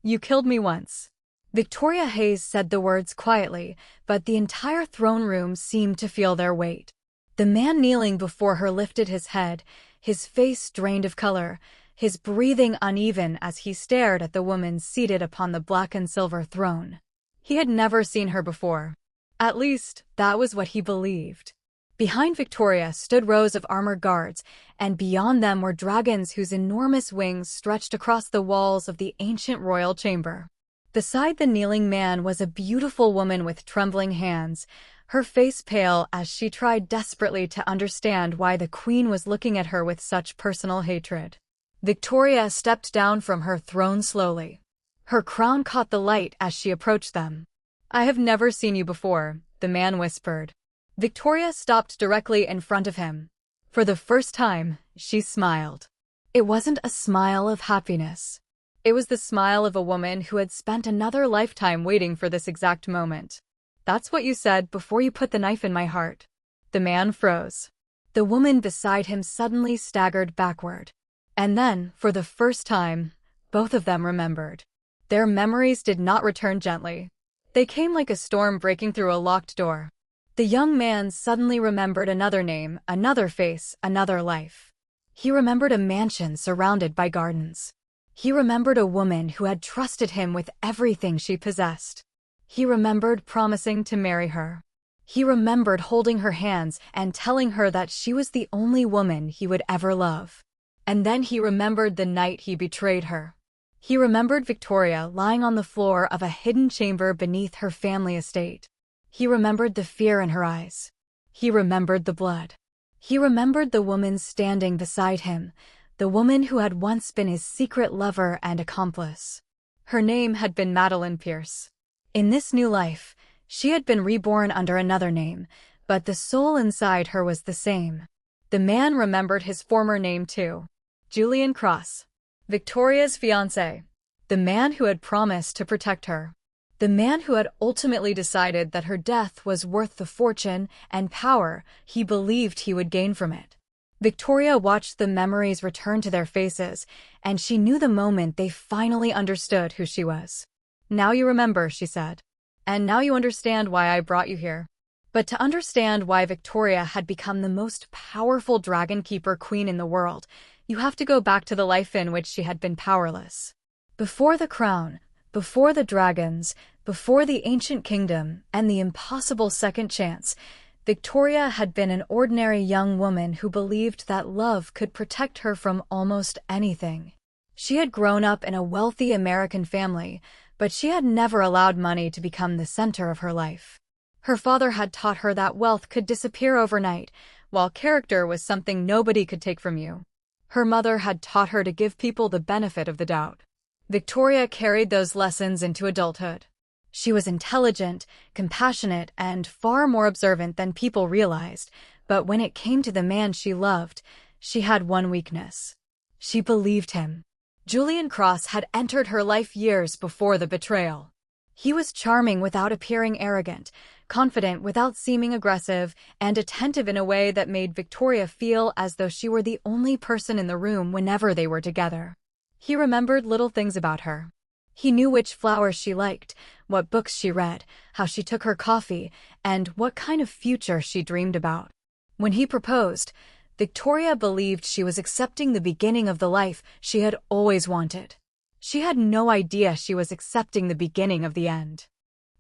You killed me once. Victoria Hayes said the words quietly, but the entire throne room seemed to feel their weight. The man kneeling before her lifted his head, his face drained of color, his breathing uneven as he stared at the woman seated upon the black and silver throne. He had never seen her before. At least, that was what he believed. Behind Victoria stood rows of armored guards, and beyond them were dragons whose enormous wings stretched across the walls of the ancient royal chamber. Beside the kneeling man was a beautiful woman with trembling hands, her face pale as she tried desperately to understand why the queen was looking at her with such personal hatred. Victoria stepped down from her throne slowly. Her crown caught the light as she approached them. I have never seen you before, the man whispered. Victoria stopped directly in front of him. For the first time, she smiled. It wasn't a smile of happiness. It was the smile of a woman who had spent another lifetime waiting for this exact moment. That's what you said before you put the knife in my heart. The man froze. The woman beside him suddenly staggered backward. And then, for the first time, both of them remembered. Their memories did not return gently. They came like a storm breaking through a locked door. The young man suddenly remembered another name, another face, another life. He remembered a mansion surrounded by gardens. He remembered a woman who had trusted him with everything she possessed. He remembered promising to marry her. He remembered holding her hands and telling her that she was the only woman he would ever love. And then he remembered the night he betrayed her. He remembered Victoria lying on the floor of a hidden chamber beneath her family estate. He remembered the fear in her eyes. He remembered the blood. He remembered the woman standing beside him, the woman who had once been his secret lover and accomplice. Her name had been Madeline Pierce. In this new life, she had been reborn under another name, but the soul inside her was the same. The man remembered his former name too. Julian Cross. Victoria's fiancé. The man who had promised to protect her. The man who had ultimately decided that her death was worth the fortune and power he believed he would gain from it. Victoria watched the memories return to their faces, and she knew the moment they finally understood who she was. Now you remember, she said. And now you understand why I brought you here. But to understand why Victoria had become the most powerful dragon keeper queen in the world, you have to go back to the life in which she had been powerless. Before the crown, before the dragons, before the ancient kingdom, and the impossible second chance, Victoria had been an ordinary young woman who believed that love could protect her from almost anything. She had grown up in a wealthy American family, but she had never allowed money to become the center of her life. Her father had taught her that wealth could disappear overnight, while character was something nobody could take from you. Her mother had taught her to give people the benefit of the doubt. Victoria carried those lessons into adulthood. She was intelligent, compassionate, and far more observant than people realized, but when it came to the man she loved, she had one weakness. She believed him. Julian Cross had entered her life years before the betrayal. He was charming without appearing arrogant, confident without seeming aggressive, and attentive in a way that made Victoria feel as though she were the only person in the room whenever they were together. He remembered little things about her. He knew which flowers she liked, what books she read, how she took her coffee, and what kind of future she dreamed about. When he proposed, Victoria believed she was accepting the beginning of the life she had always wanted. She had no idea she was accepting the beginning of the end.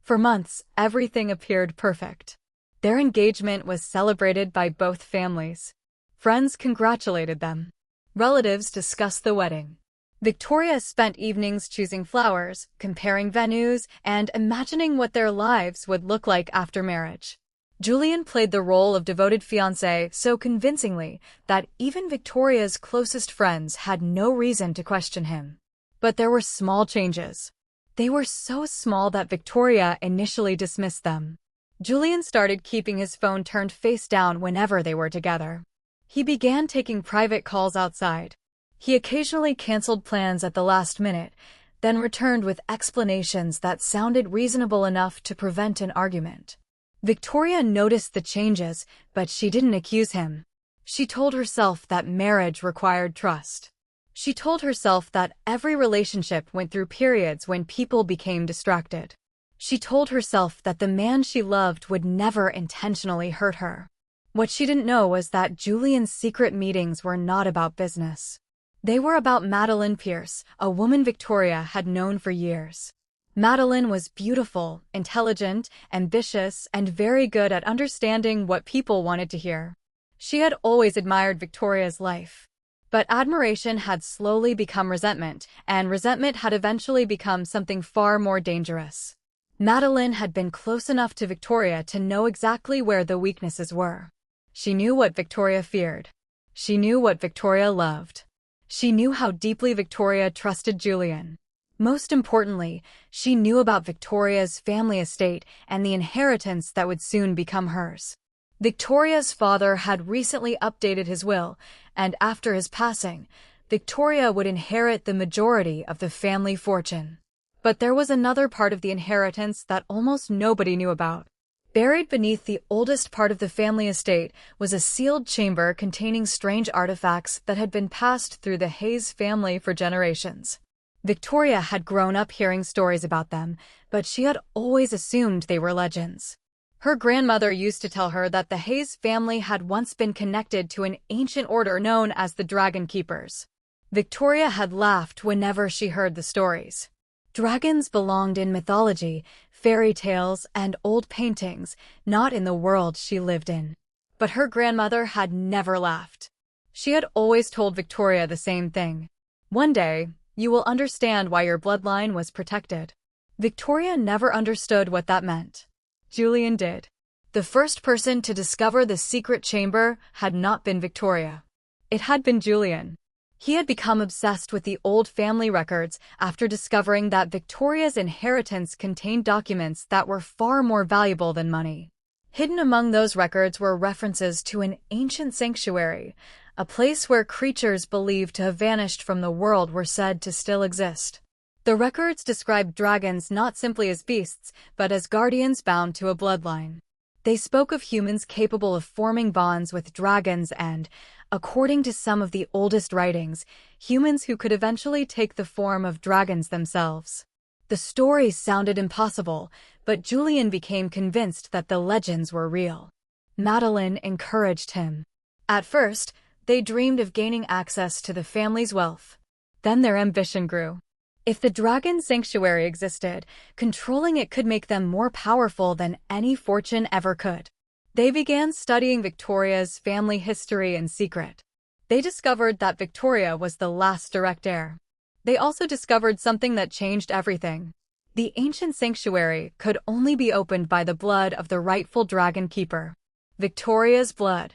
For months, everything appeared perfect. Their engagement was celebrated by both families. Friends congratulated them. Relatives discussed the wedding. Victoria spent evenings choosing flowers, comparing venues, and imagining what their lives would look like after marriage. Julian played the role of devoted fiancé so convincingly that even Victoria's closest friends had no reason to question him. But there were small changes. They were so small that Victoria initially dismissed them. Julian started keeping his phone turned face down whenever they were together. He began taking private calls outside. He occasionally canceled plans at the last minute, then returned with explanations that sounded reasonable enough to prevent an argument. Victoria noticed the changes, but she didn't accuse him. She told herself that marriage required trust. She told herself that every relationship went through periods when people became distracted. She told herself that the man she loved would never intentionally hurt her. What she didn't know was that Julian's secret meetings were not about business. They were about Madeline Pierce, a woman Victoria had known for years. Madeline was beautiful, intelligent, ambitious, and very good at understanding what people wanted to hear. She had always admired Victoria's life. But admiration had slowly become resentment, and resentment had eventually become something far more dangerous. Madeline had been close enough to Victoria to know exactly where the weaknesses were. She knew what Victoria feared. She knew what Victoria loved. She knew how deeply Victoria trusted Julian. Most importantly, she knew about Victoria's family estate and the inheritance that would soon become hers. Victoria's father had recently updated his will, and after his passing, Victoria would inherit the majority of the family fortune. But there was another part of the inheritance that almost nobody knew about. Buried beneath the oldest part of the family estate was a sealed chamber containing strange artifacts that had been passed through the Hayes family for generations. Victoria had grown up hearing stories about them, but she had always assumed they were legends. Her grandmother used to tell her that the Hayes family had once been connected to an ancient order known as the Dragon Keepers. Victoria had laughed whenever she heard the stories. Dragons belonged in mythology, fairy tales, and old paintings, not in the world she lived in. But her grandmother had never laughed. She had always told Victoria the same thing. One day, you will understand why your bloodline was protected. Victoria never understood what that meant. Julian did. The first person to discover the secret chamber had not been Victoria. It had been Julian. He had become obsessed with the old family records after discovering that Victoria's inheritance contained documents that were far more valuable than money. Hidden among those records were references to an ancient sanctuary, a place where creatures believed to have vanished from the world were said to still exist. The records described dragons not simply as beasts, but as guardians bound to a bloodline. They spoke of humans capable of forming bonds with dragons and, according to some of the oldest writings, humans who could eventually take the form of dragons themselves. The stories sounded impossible, but Julian became convinced that the legends were real. Madeline encouraged him. At first, they dreamed of gaining access to the family's wealth. Then their ambition grew. If the dragon sanctuary existed, controlling it could make them more powerful than any fortune ever could. They began studying Victoria's family history in secret. They discovered that Victoria was the last direct heir. They also discovered something that changed everything. The ancient sanctuary could only be opened by the blood of the rightful dragon keeper. Victoria's blood.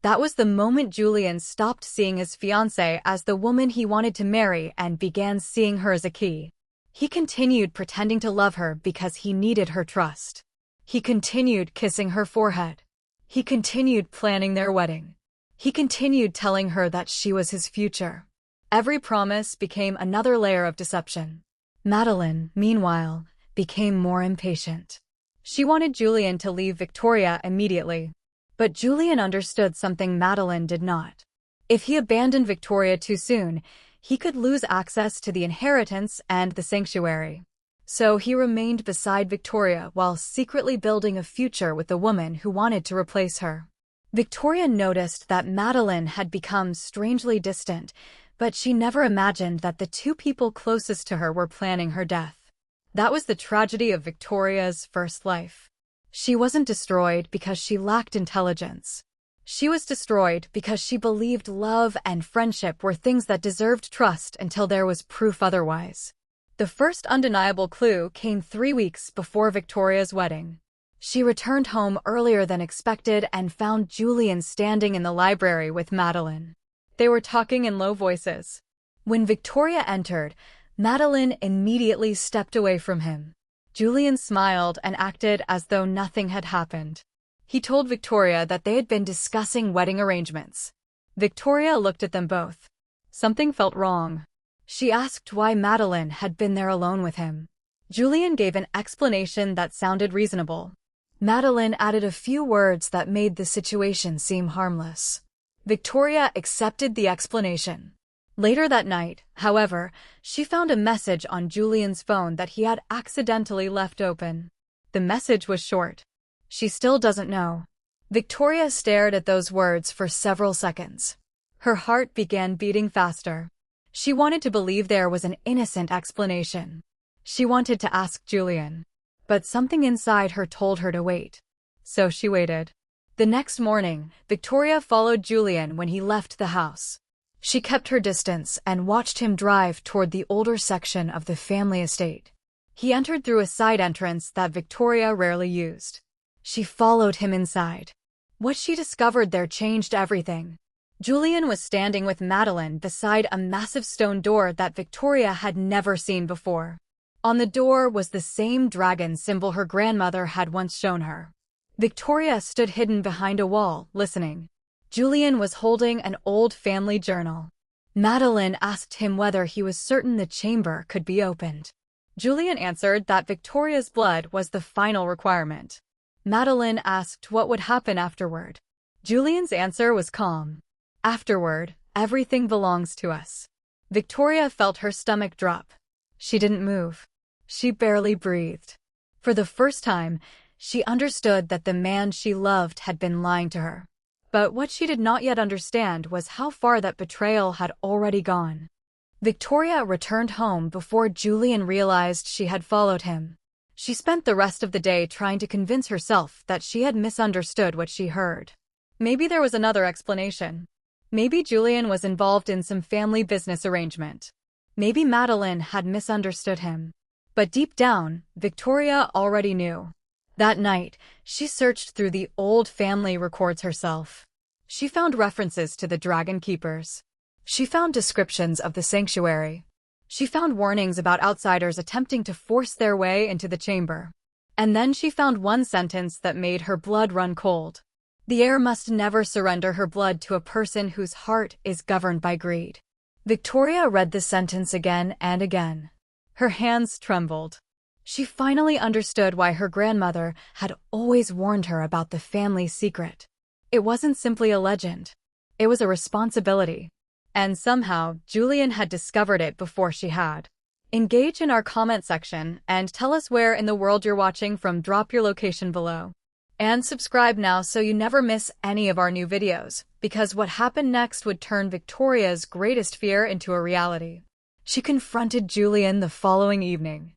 That was the moment Julian stopped seeing his fiancée as the woman he wanted to marry and began seeing her as a key. He continued pretending to love her because he needed her trust. He continued kissing her forehead. He continued planning their wedding. He continued telling her that she was his future. Every promise became another layer of deception. Madeline, meanwhile, became more impatient. She wanted Julian to leave Victoria immediately. But Julian understood something Madeline did not. If he abandoned Victoria too soon, he could lose access to the inheritance and the sanctuary. So he remained beside Victoria while secretly building a future with the woman who wanted to replace her. Victoria noticed that Madeline had become strangely distant, but she never imagined that the two people closest to her were planning her death. That was the tragedy of Victoria's first life. She wasn't destroyed because she lacked intelligence. She was destroyed because she believed love and friendship were things that deserved trust until there was proof otherwise. The first undeniable clue came 3 weeks before Victoria's wedding. She returned home earlier than expected and found Julian standing in the library with Madeline. They were talking in low voices. When Victoria entered, Madeline immediately stepped away from him. Julian smiled and acted as though nothing had happened. He told Victoria that they had been discussing wedding arrangements. Victoria looked at them both. Something felt wrong. She asked why Madeline had been there alone with him. Julian gave an explanation that sounded reasonable. Madeline added a few words that made the situation seem harmless. Victoria accepted the explanation. Later that night, however, she found a message on Julian's phone that he had accidentally left open. The message was short. She still doesn't know. Victoria stared at those words for several seconds. Her heart began beating faster. She wanted to believe there was an innocent explanation. She wanted to ask Julian. But something inside her told her to wait. So she waited. The next morning, Victoria followed Julian when he left the house. She kept her distance and watched him drive toward the older section of the family estate. He entered through a side entrance that Victoria rarely used. She followed him inside. What she discovered there changed everything. Julian was standing with Madeline beside a massive stone door that Victoria had never seen before. On the door was the same dragon symbol her grandmother had once shown her. Victoria stood hidden behind a wall, listening. Julian was holding an old family journal. Madeline asked him whether he was certain the chamber could be opened. Julian answered that Victoria's blood was the final requirement. Madeline asked what would happen afterward. Julian's answer was calm. Afterward, everything belongs to us. Victoria felt her stomach drop. She didn't move. She barely breathed. For the first time, she understood that the man she loved had been lying to her. But what she did not yet understand was how far that betrayal had already gone. Victoria returned home before Julian realized she had followed him. She spent the rest of the day trying to convince herself that she had misunderstood what she heard. Maybe there was another explanation. Maybe Julian was involved in some family business arrangement. Maybe Madeline had misunderstood him. But deep down, Victoria already knew. That night, she searched through the old family records herself. She found references to the Dragon Keepers. She found descriptions of the sanctuary. She found warnings about outsiders attempting to force their way into the chamber. And then she found one sentence that made her blood run cold. The heir must never surrender her blood to a person whose heart is governed by greed. Victoria read the sentence again and again. Her hands trembled. She finally understood why her grandmother had always warned her about the family secret. It wasn't simply a legend. It was a responsibility. And somehow, Julian had discovered it before she had. Engage in our comment section and tell us where in the world you're watching from. Drop your location below. And subscribe now so you never miss any of our new videos, because what happened next would turn Victoria's greatest fear into a reality. She confronted Julian the following evening.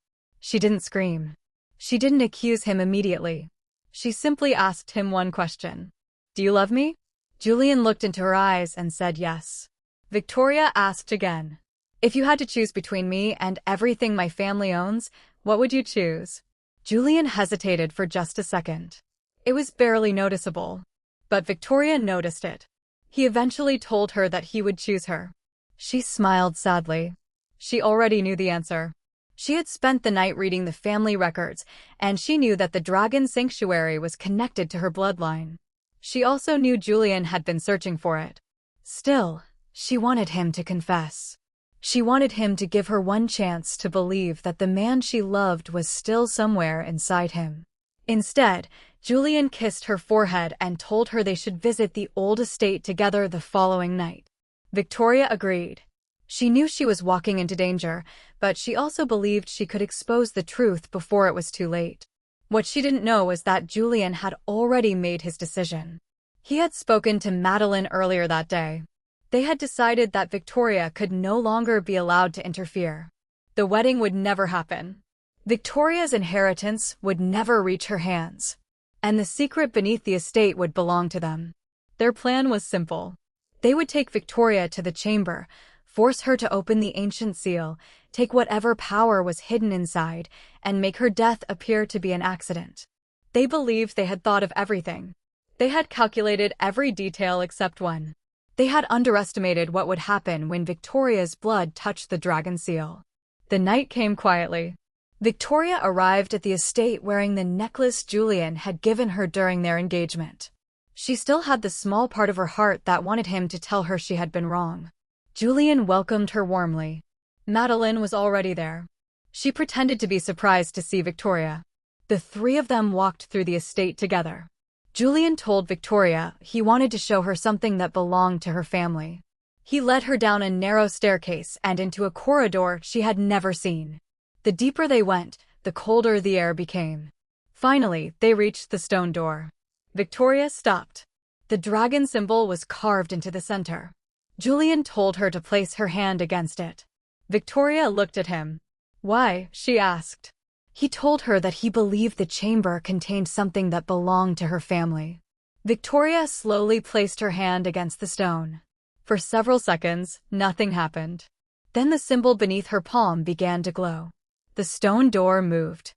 She didn't scream. She didn't accuse him immediately. She simply asked him one question. Do you love me? Julian looked into her eyes and said yes. Victoria asked again. If you had to choose between me and everything my family owns, what would you choose? Julian hesitated for just a second. It was barely noticeable. But Victoria noticed it. He eventually told her that he would choose her. She smiled sadly. She already knew the answer. She had spent the night reading the family records, and she knew that the dragon sanctuary was connected to her bloodline. She also knew Julian had been searching for it. Still, she wanted him to confess. She wanted him to give her one chance to believe that the man she loved was still somewhere inside him. Instead, Julian kissed her forehead and told her they should visit the old estate together the following night. Victoria agreed. She knew she was walking into danger, but she also believed she could expose the truth before it was too late. What she didn't know was that Julian had already made his decision. He had spoken to Madeline earlier that day. They had decided that Victoria could no longer be allowed to interfere. The wedding would never happen. Victoria's inheritance would never reach her hands. And the secret beneath the estate would belong to them. Their plan was simple. They would take Victoria to the chamber, force her to open the ancient seal, take whatever power was hidden inside, and make her death appear to be an accident. They believed they had thought of everything. They had calculated every detail except one. They had underestimated what would happen when Victoria's blood touched the dragon seal. The night came quietly. Victoria arrived at the estate wearing the necklace Julian had given her during their engagement. She still had the small part of her heart that wanted him to tell her she had been wrong. Julian welcomed her warmly. Madeline was already there. She pretended to be surprised to see Victoria. The three of them walked through the estate together. Julian told Victoria he wanted to show her something that belonged to her family. He led her down a narrow staircase and into a corridor she had never seen. The deeper they went, the colder the air became. Finally, they reached the stone door. Victoria stopped. The dragon symbol was carved into the center. Julian told her to place her hand against it. Victoria looked at him. "Why?" she asked. He told her that he believed the chamber contained something that belonged to her family. Victoria slowly placed her hand against the stone. For several seconds, nothing happened. Then the symbol beneath her palm began to glow. The stone door moved.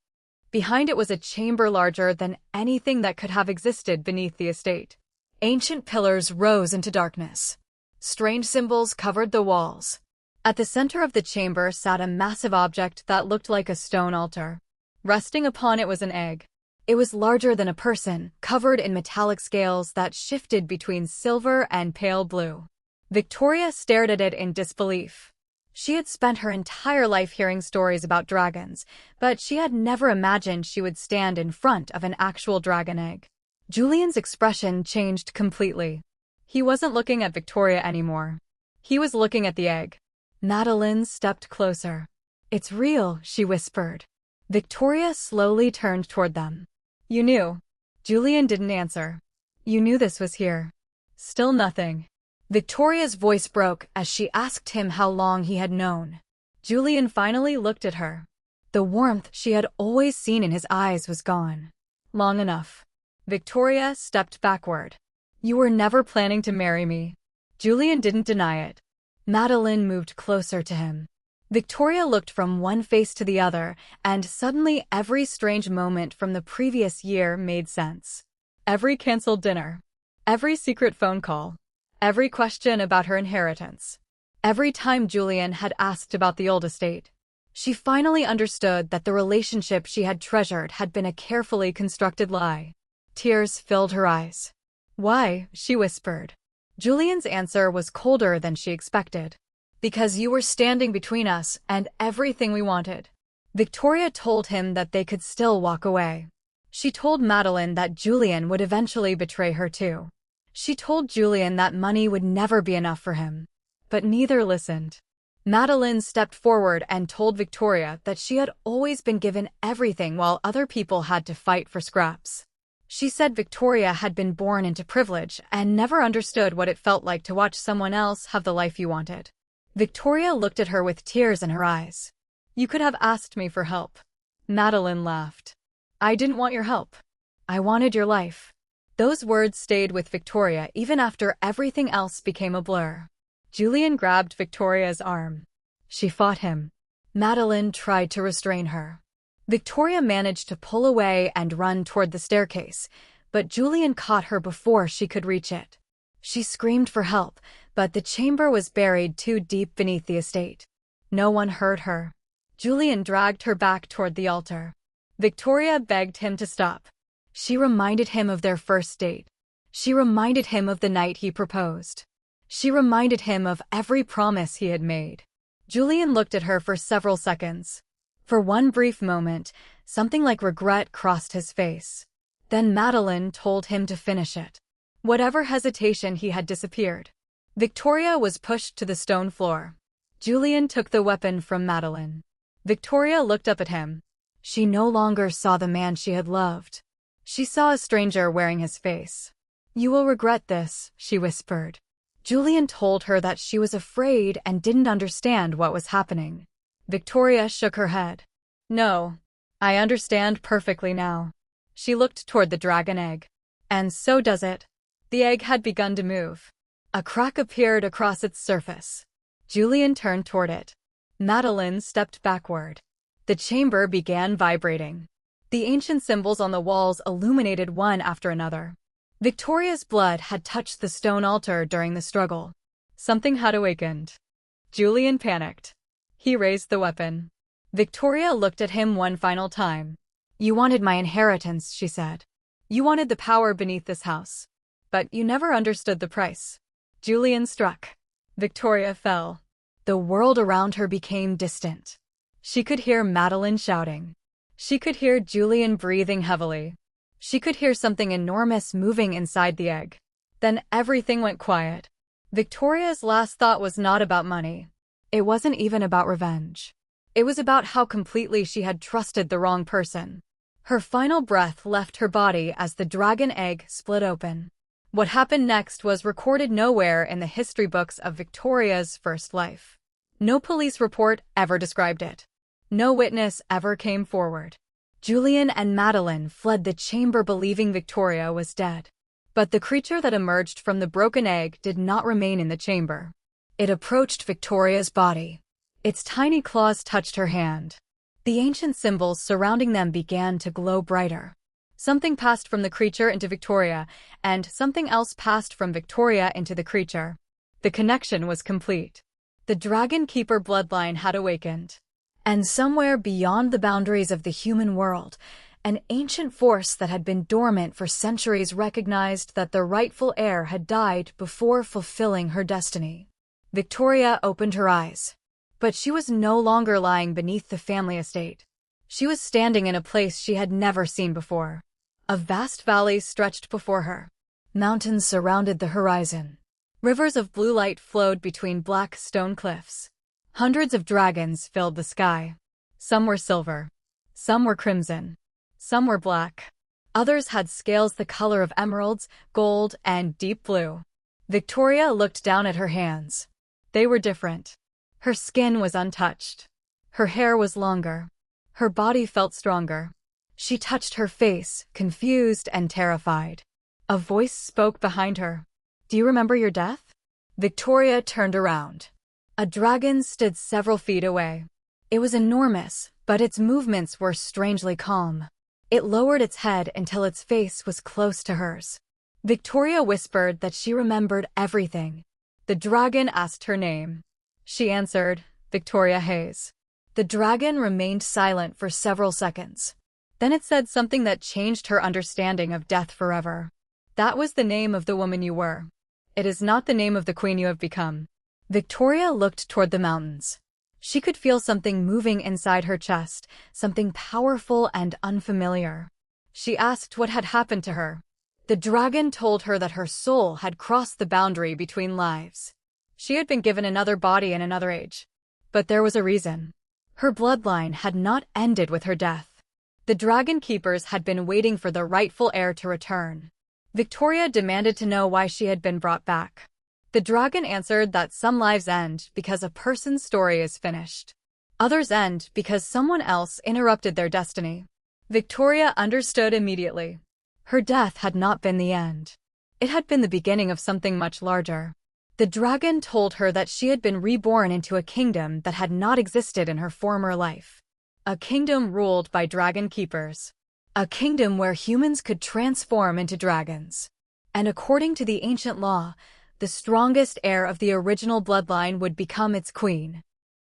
Behind it was a chamber larger than anything that could have existed beneath the estate. Ancient pillars rose into darkness. Strange symbols covered the walls. At the center of the chamber sat a massive object that looked like a stone altar. Resting upon it was an egg. It was larger than a person, covered in metallic scales that shifted between silver and pale blue. Victoria stared at it in disbelief. She had spent her entire life hearing stories about dragons, but she had never imagined she would stand in front of an actual dragon egg. Julian's expression changed completely. He wasn't looking at Victoria anymore. He was looking at the egg. Madeline stepped closer. "It's real," she whispered. Victoria slowly turned toward them. "You knew." Julian didn't answer. "You knew this was here." Still nothing. Victoria's voice broke as she asked him how long he had known. Julian finally looked at her. The warmth she had always seen in his eyes was gone. "Long enough." Victoria stepped backward. "You were never planning to marry me." Julian didn't deny it. Madeline moved closer to him. Victoria looked from one face to the other, and suddenly every strange moment from the previous year made sense. Every canceled dinner. Every secret phone call. Every question about her inheritance. Every time Julian had asked about the old estate. She finally understood that the relationship she had treasured had been a carefully constructed lie. Tears filled her eyes. "Why?" she whispered. Julian's answer was colder than she expected. "Because you were standing between us and everything we wanted." Victoria told him that they could still walk away. She told Madeline that Julian would eventually betray her too. She told Julian that money would never be enough for him. But neither listened. Madeline stepped forward and told Victoria that she had always been given everything while other people had to fight for scraps. She said Victoria had been born into privilege and never understood what it felt like to watch someone else have the life you wanted. Victoria looked at her with tears in her eyes. "You could have asked me for help." Madeline laughed. "I didn't want your help. I wanted your life." Those words stayed with Victoria even after everything else became a blur. Julian grabbed Victoria's arm. She fought him. Madeline tried to restrain her. Victoria managed to pull away and run toward the staircase, but Julian caught her before she could reach it. She screamed for help, but the chamber was buried too deep beneath the estate. No one heard her. Julian dragged her back toward the altar. Victoria begged him to stop. She reminded him of their first date. She reminded him of the night he proposed. She reminded him of every promise he had made. Julian looked at her for several seconds. For one brief moment, something like regret crossed his face. Then Madeline told him to finish it. Whatever hesitation he had disappeared. Victoria was pushed to the stone floor. Julian took the weapon from Madeline. Victoria looked up at him. She no longer saw the man she had loved. She saw a stranger wearing his face. "You will regret this," she whispered. Julian told her that she was afraid and didn't understand what was happening. Victoria shook her head. "No, I understand perfectly now." She looked toward the dragon egg. And so does it. The egg had begun to move. A crack appeared across its surface. Julian turned toward it. Madeline stepped backward. The chamber began vibrating. The ancient symbols on the walls illuminated one after another. Victoria's blood had touched the stone altar during the struggle. Something had awakened. Julian panicked. He raised the weapon. Victoria looked at him one final time. "You wanted my inheritance," she said. "You wanted the power beneath this house. But you never understood the price." Julian struck. Victoria fell. The world around her became distant. She could hear Madeline shouting. She could hear Julian breathing heavily. She could hear something enormous moving inside the egg. Then everything went quiet. Victoria's last thought was not about money. It wasn't even about revenge. It was about how completely she had trusted the wrong person. Her final breath left her body as the dragon egg split open. What happened next was recorded nowhere in the history books of Victoria's first life. No police report ever described it. No witness ever came forward. Julian and Madeline fled the chamber believing Victoria was dead. But the creature that emerged from the broken egg did not remain in the chamber. It approached Victoria's body. Its tiny claws touched her hand. The ancient symbols surrounding them began to glow brighter. Something passed from the creature into Victoria, and something else passed from Victoria into the creature. The connection was complete. The Dragon Keeper bloodline had awakened. And somewhere beyond the boundaries of the human world, an ancient force that had been dormant for centuries recognized that the rightful heir had died before fulfilling her destiny. Victoria opened her eyes. But she was no longer lying beneath the family estate. She was standing in a place she had never seen before. A vast valley stretched before her. Mountains surrounded the horizon. Rivers of blue light flowed between black stone cliffs. Hundreds of dragons filled the sky. Some were silver. Some were crimson. Some were black. Others had scales the color of emeralds, gold, and deep blue. Victoria looked down at her hands. They were different. Her skin was untouched. Her hair was longer. Her body felt stronger. She touched her face, confused and terrified. A voice spoke behind her. "Do you remember your death?" Victoria turned around. A dragon stood several feet away. It was enormous, but its movements were strangely calm. It lowered its head until its face was close to hers. Victoria whispered that she remembered everything. The dragon asked her name. She answered, "Victoria Hayes." The dragon remained silent for several seconds. Then it said something that changed her understanding of death forever. "That was the name of the woman you were. It is not the name of the queen you have become." Victoria looked toward the mountains. She could feel something moving inside her chest, something powerful and unfamiliar. She asked what had happened to her. The dragon told her that her soul had crossed the boundary between lives. She had been given another body in another age. But there was a reason. Her bloodline had not ended with her death. The Dragon Keepers had been waiting for the rightful heir to return. Victoria demanded to know why she had been brought back. The dragon answered that some lives end because a person's story is finished. Others end because someone else interrupted their destiny. Victoria understood immediately. Her death had not been the end. It had been the beginning of something much larger. The dragon told her that she had been reborn into a kingdom that had not existed in her former life. A kingdom ruled by dragon keepers. A kingdom where humans could transform into dragons. And according to the ancient law, the strongest heir of the original bloodline would become its queen.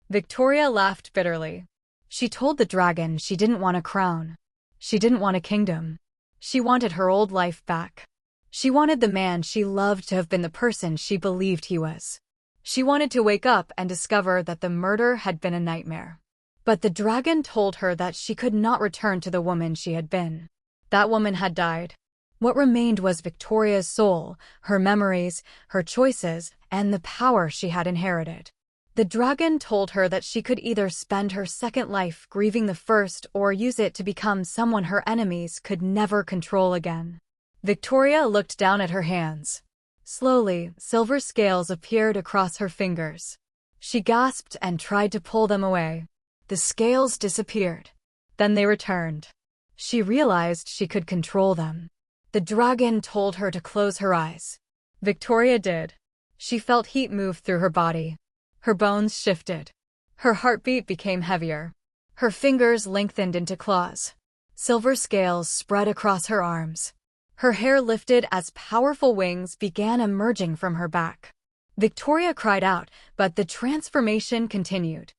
Victoria laughed bitterly. She told the dragon she didn't want a crown. She didn't want a kingdom. She wanted her old life back. She wanted the man she loved to have been the person she believed he was. She wanted to wake up and discover that the murder had been a nightmare. But the dragon told her that she could not return to the woman she had been. That woman had died. What remained was Victoria's soul, her memories, her choices, and the power she had inherited. The dragon told her that she could either spend her second life grieving the first or use it to become someone her enemies could never control again. Victoria looked down at her hands. Slowly, silver scales appeared across her fingers. She gasped and tried to pull them away. The scales disappeared. Then they returned. She realized she could control them. The dragon told her to close her eyes. Victoria did. She felt heat move through her body. Her bones shifted. Her heartbeat became heavier. Her fingers lengthened into claws. Silver scales spread across her arms. Her hair lifted as powerful wings began emerging from her back. Victoria cried out, but the transformation continued.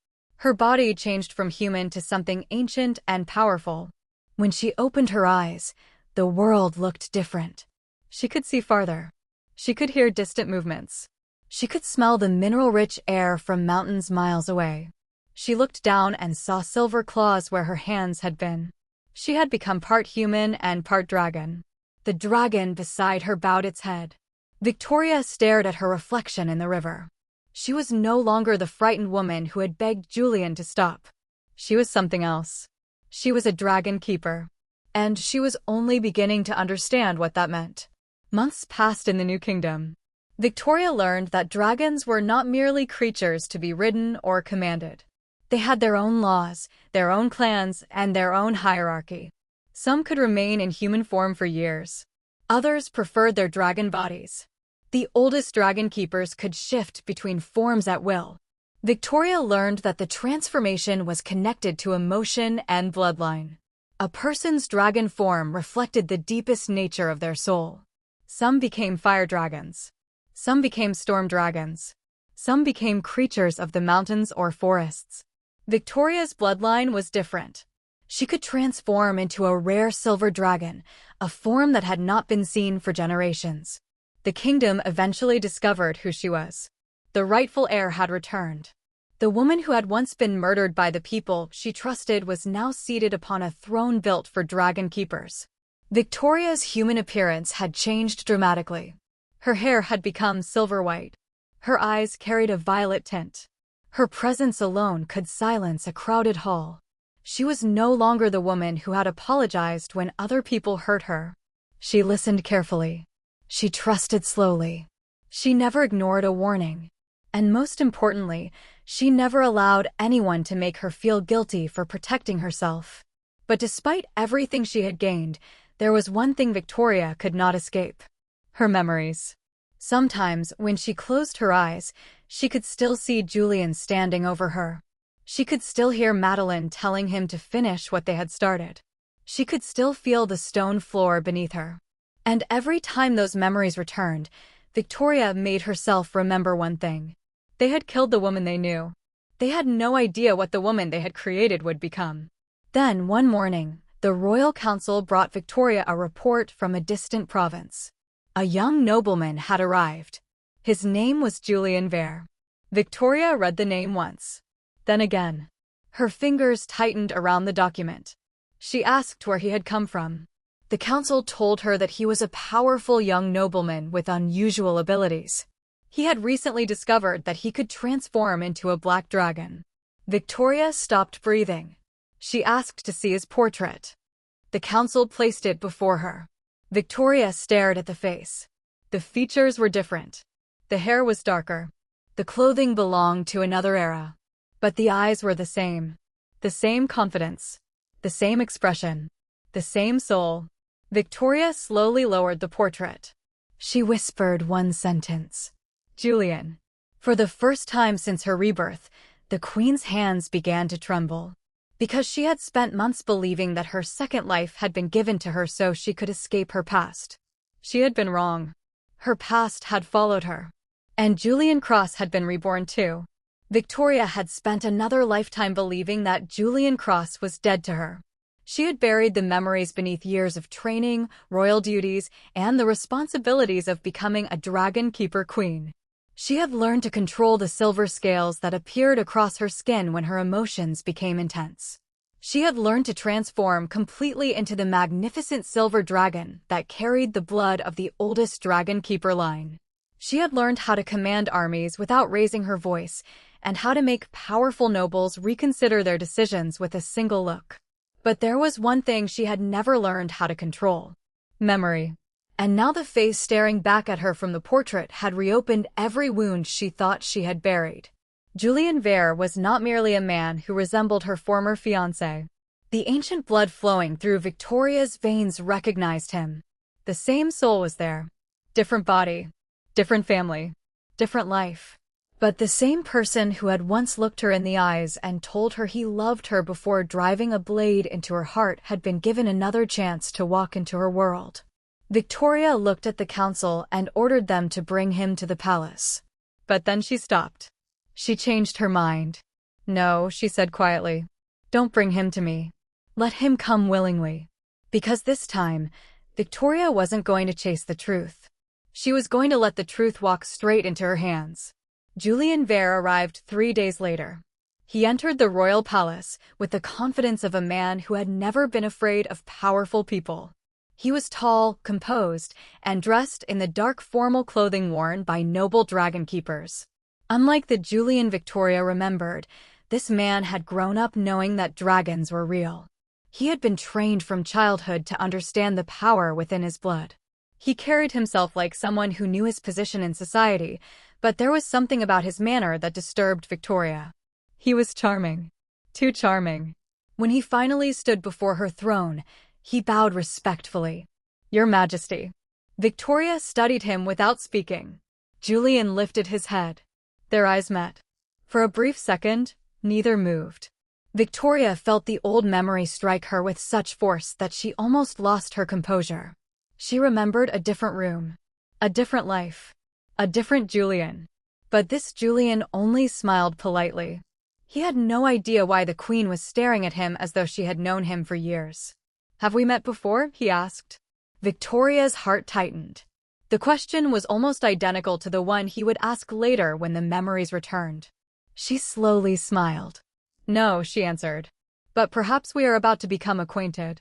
Her body changed from human to something ancient and powerful. When she opened her eyes, the world looked different. She could see farther. She could hear distant movements. She could smell the mineral-rich air from mountains miles away. She looked down and saw silver claws where her hands had been. She had become part human and part dragon. The dragon beside her bowed its head. Victoria stared at her reflection in the river. She was no longer the frightened woman who had begged Julian to stop. She was something else. She was a dragon keeper. And she was only beginning to understand what that meant. Months passed in the new kingdom. Victoria learned that dragons were not merely creatures to be ridden or commanded. They had their own laws, their own clans, and their own hierarchy. Some could remain in human form for years. Others preferred their dragon bodies. The oldest dragon keepers could shift between forms at will. Victoria learned that the transformation was connected to emotion and bloodline. A person's dragon form reflected the deepest nature of their soul. Some became fire dragons. Some became storm dragons. Some became creatures of the mountains or forests. Victoria's bloodline was different. She could transform into a rare silver dragon, a form that had not been seen for generations. The kingdom eventually discovered who she was. The rightful heir had returned. The woman who had once been murdered by the people she trusted was now seated upon a throne built for dragon keepers. Victoria's human appearance had changed dramatically. Her hair had become silver white. Her eyes carried a violet tint. Her presence alone could silence a crowded hall. She was no longer the woman who had apologized when other people hurt her. She listened carefully. She trusted slowly. She never ignored a warning. And most importantly, she never allowed anyone to make her feel guilty for protecting herself. But despite everything she had gained, there was one thing Victoria could not escape: her memories. Sometimes, when she closed her eyes, she could still see Julian standing over her. She could still hear Madeline telling him to finish what they had started. She could still feel the stone floor beneath her. And every time those memories returned, Victoria made herself remember one thing. They had killed the woman they knew. They had no idea what the woman they had created would become. Then, one morning, the royal council brought Victoria a report from a distant province. A young nobleman had arrived. His name was Julian Vare. Victoria read the name once. Then again. Her fingers tightened around the document. She asked where he had come from. The council told her that he was a powerful young nobleman with unusual abilities. He had recently discovered that he could transform into a black dragon. Victoria stopped breathing. She asked to see his portrait. The council placed it before her. Victoria stared at the face. The features were different. The hair was darker. The clothing belonged to another era. But the eyes were the same. The same confidence. The same expression. The same soul. Victoria slowly lowered the portrait. She whispered one sentence. Julian. For the first time since her rebirth, the Queen's hands began to tremble. Because she had spent months believing that her second life had been given to her so she could escape her past. She had been wrong. Her past had followed her. And Julian Cross had been reborn too. Victoria had spent another lifetime believing that Julian Cross was dead to her. She had buried the memories beneath years of training, royal duties, and the responsibilities of becoming a dragon keeper queen. She had learned to control the silver scales that appeared across her skin when her emotions became intense. She had learned to transform completely into the magnificent silver dragon that carried the blood of the oldest dragon keeper line. She had learned how to command armies without raising her voice, and how to make powerful nobles reconsider their decisions with a single look. But there was one thing she had never learned how to control: memory. And now the face staring back at her from the portrait had reopened every wound she thought she had buried. Julian Vare was not merely a man who resembled her former fiancé. The ancient blood flowing through Victoria's veins recognized him. The same soul was there. Different body, different family, different life. But the same person who had once looked her in the eyes and told her he loved her before driving a blade into her heart had been given another chance to walk into her world. Victoria looked at the council and ordered them to bring him to the palace. But then she stopped. She changed her mind. No, she said quietly. Don't bring him to me. Let him come willingly. Because this time, Victoria wasn't going to chase the truth. She was going to let the truth walk straight into her hands. Julian Vare arrived 3 days later. He entered the royal palace with the confidence of a man who had never been afraid of powerful people. He was tall, composed, and dressed in the dark formal clothing worn by noble dragon keepers. Unlike the Julian Victoria remembered, this man had grown up knowing that dragons were real. He had been trained from childhood to understand the power within his blood. He carried himself like someone who knew his position in society, but there was something about his manner that disturbed Victoria. He was charming. Too charming. When he finally stood before her throne, he bowed respectfully. "Your Majesty." Victoria studied him without speaking. Julian lifted his head. Their eyes met. For a brief second, neither moved. Victoria felt the old memory strike her with such force that she almost lost her composure. She remembered a different room, a different life, a different Julian. But this Julian only smiled politely. He had no idea why the Queen was staring at him as though she had known him for years. "Have we met before?" he asked. Victoria's heart tightened. The question was almost identical to the one he would ask later when the memories returned. She slowly smiled. "No," she answered. "But perhaps we are about to become acquainted."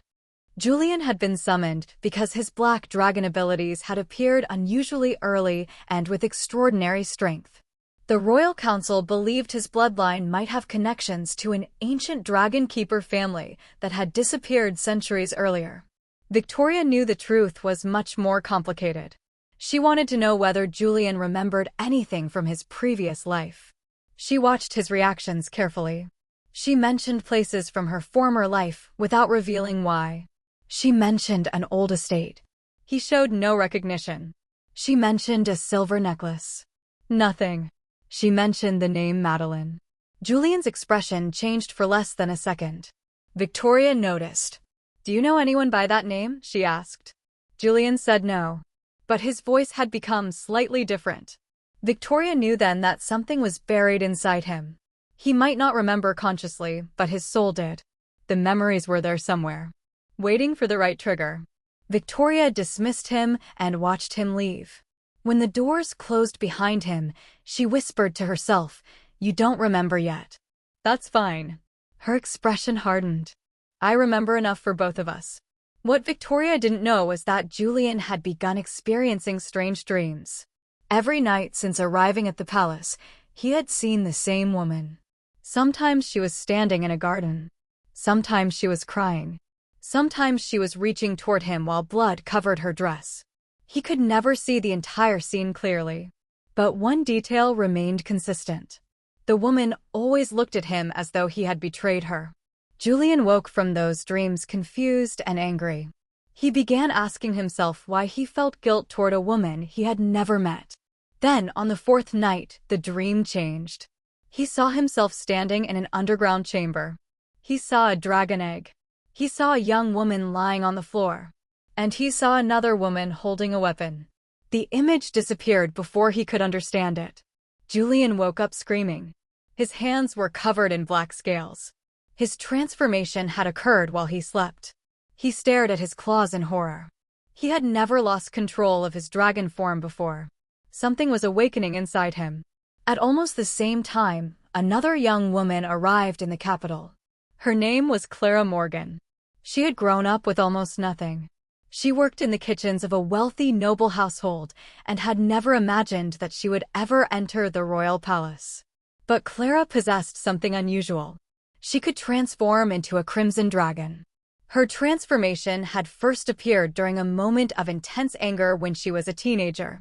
Julian had been summoned because his black dragon abilities had appeared unusually early and with extraordinary strength. The Royal Council believed his bloodline might have connections to an ancient dragon keeper family that had disappeared centuries earlier. Victoria knew the truth was much more complicated. She wanted to know whether Julian remembered anything from his previous life. She watched his reactions carefully. She mentioned places from her former life without revealing why. She mentioned an old estate. He showed no recognition. She mentioned a silver necklace. Nothing. She mentioned the name Madeline. Julian's expression changed for less than a second. Victoria noticed. "Do you know anyone by that name?" she asked. Julian said no. But his voice had become slightly different. Victoria knew then that something was buried inside him. He might not remember consciously, but his soul did. The memories were there somewhere, waiting for the right trigger. Victoria dismissed him and watched him leave. When the doors closed behind him, she whispered to herself, "You don't remember yet." "That's fine." Her expression hardened. "I remember enough for both of us." What Victoria didn't know was that Julian had begun experiencing strange dreams. Every night since arriving at the palace, he had seen the same woman. Sometimes she was standing in a garden. Sometimes she was crying. Sometimes she was reaching toward him while blood covered her dress. He could never see the entire scene clearly. But one detail remained consistent. The woman always looked at him as though he had betrayed her. Julian woke from those dreams confused and angry. He began asking himself why he felt guilt toward a woman he had never met. Then, on the fourth night, the dream changed. He saw himself standing in an underground chamber. He saw a dragon egg. He saw a young woman lying on the floor. And he saw another woman holding a weapon. The image disappeared before he could understand it. Julian woke up screaming. His hands were covered in black scales. His transformation had occurred while he slept. He stared at his claws in horror. He had never lost control of his dragon form before. Something was awakening inside him. At almost the same time, another young woman arrived in the capital. Her name was Clara Morgan. She had grown up with almost nothing. She worked in the kitchens of a wealthy noble household and had never imagined that she would ever enter the royal palace. But Clara possessed something unusual. She could transform into a crimson dragon. Her transformation had first appeared during a moment of intense anger when she was a teenager.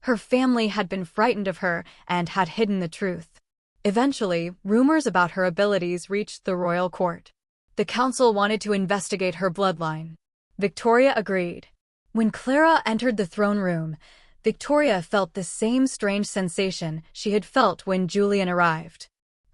Her family had been frightened of her and had hidden the truth. Eventually, rumors about her abilities reached the royal court. The council wanted to investigate her bloodline. Victoria agreed. When Clara entered the throne room, Victoria felt the same strange sensation she had felt when Julian arrived.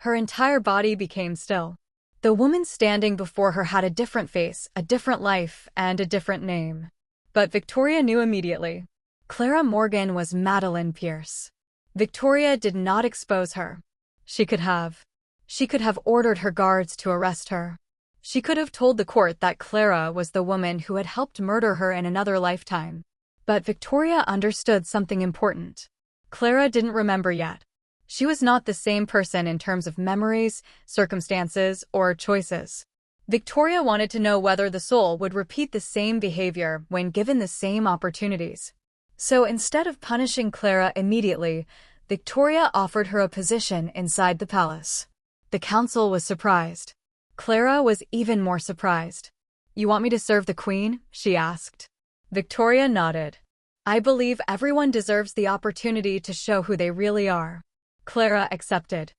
Her entire body became still. The woman standing before her had a different face, a different life, and a different name. But Victoria knew immediately. Clara Morgan was Madeline Pierce. Victoria did not expose her. She could have. She could have ordered her guards to arrest her. She could have told the court that Clara was the woman who had helped murder her in another lifetime. But Victoria understood something important. Clara didn't remember yet. She was not the same person in terms of memories, circumstances, or choices. Victoria wanted to know whether the soul would repeat the same behavior when given the same opportunities. So instead of punishing Clara immediately, Victoria offered her a position inside the palace. The council was surprised. Clara was even more surprised. "You want me to serve the queen?" she asked. Victoria nodded. "I believe everyone deserves the opportunity to show who they really are." Clara accepted.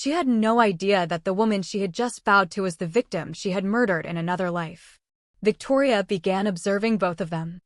She had no idea that the woman she had just bowed to was the victim she had murdered in another life. Victoria began observing both of them.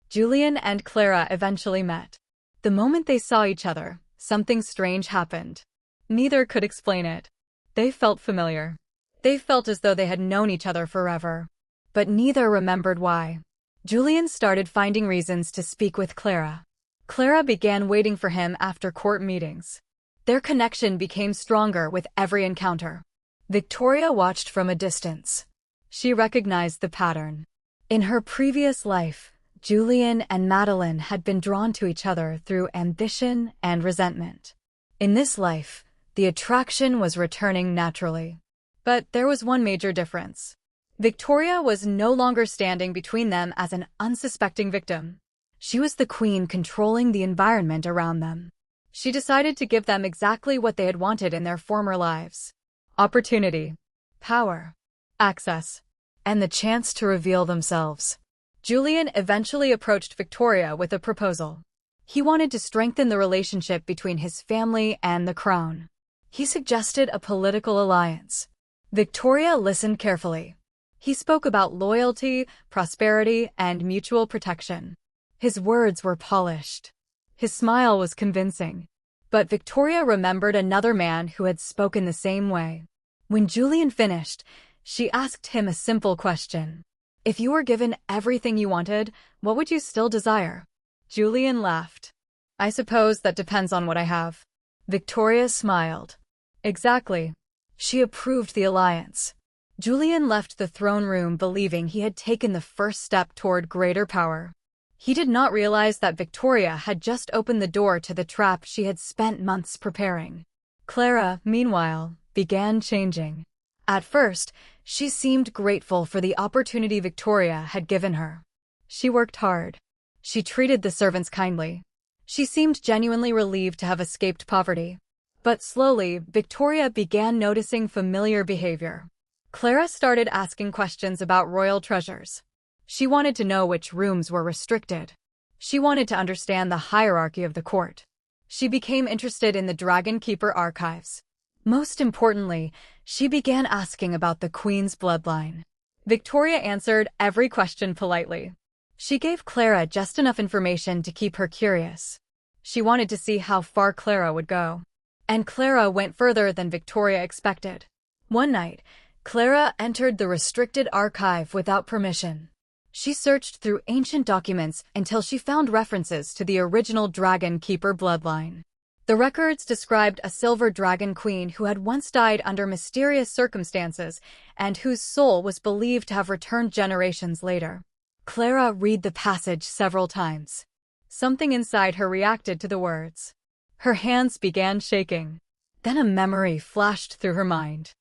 Julian and Clara eventually met. The moment they saw each other, something strange happened. Neither could explain it. They felt familiar. They felt as though they had known each other forever. But neither remembered why. Julian started finding reasons to speak with Clara. Clara began waiting for him after court meetings. Their connection became stronger with every encounter. Victoria watched from a distance. She recognized the pattern. In her previous life, Julian and Madeline had been drawn to each other through ambition and resentment. In this life, the attraction was returning naturally. But there was one major difference. Victoria was no longer standing between them as an unsuspecting victim. She was the queen controlling the environment around them. She decided to give them exactly what they had wanted in their former lives: opportunity, power, access, and the chance to reveal themselves. Julian eventually approached Victoria with a proposal. He wanted to strengthen the relationship between his family and the crown. He suggested a political alliance. Victoria listened carefully. He spoke about loyalty, prosperity, and mutual protection. His words were polished. His smile was convincing. But Victoria remembered another man who had spoken the same way. When Julian finished, she asked him a simple question. "If you were given everything you wanted, what would you still desire?" Julian laughed. "I suppose that depends on what I have." Victoria smiled. Exactly. She approved the alliance. Julian left the throne room believing he had taken the first step toward greater power. He did not realize that Victoria had just opened the door to the trap she had spent months preparing. Clara, meanwhile, began changing. At first, she seemed grateful for the opportunity Victoria had given her. She worked hard. She treated the servants kindly. She seemed genuinely relieved to have escaped poverty. But slowly, Victoria began noticing familiar behavior. Clara started asking questions about royal treasures. She wanted to know which rooms were restricted. She wanted to understand the hierarchy of the court. She became interested in the Dragon Keeper archives. Most importantly, she began asking about the Queen's bloodline. Victoria answered every question politely. She gave Clara just enough information to keep her curious. She wanted to see how far Clara would go. And Clara went further than Victoria expected. One night, Clara entered the restricted archive without permission. She searched through ancient documents until she found references to the original Dragon Keeper bloodline. The records described a silver dragon queen who had once died under mysterious circumstances and whose soul was believed to have returned generations later. Clara read the passage several times. Something inside her reacted to the words. Her hands began shaking. Then a memory flashed through her mind.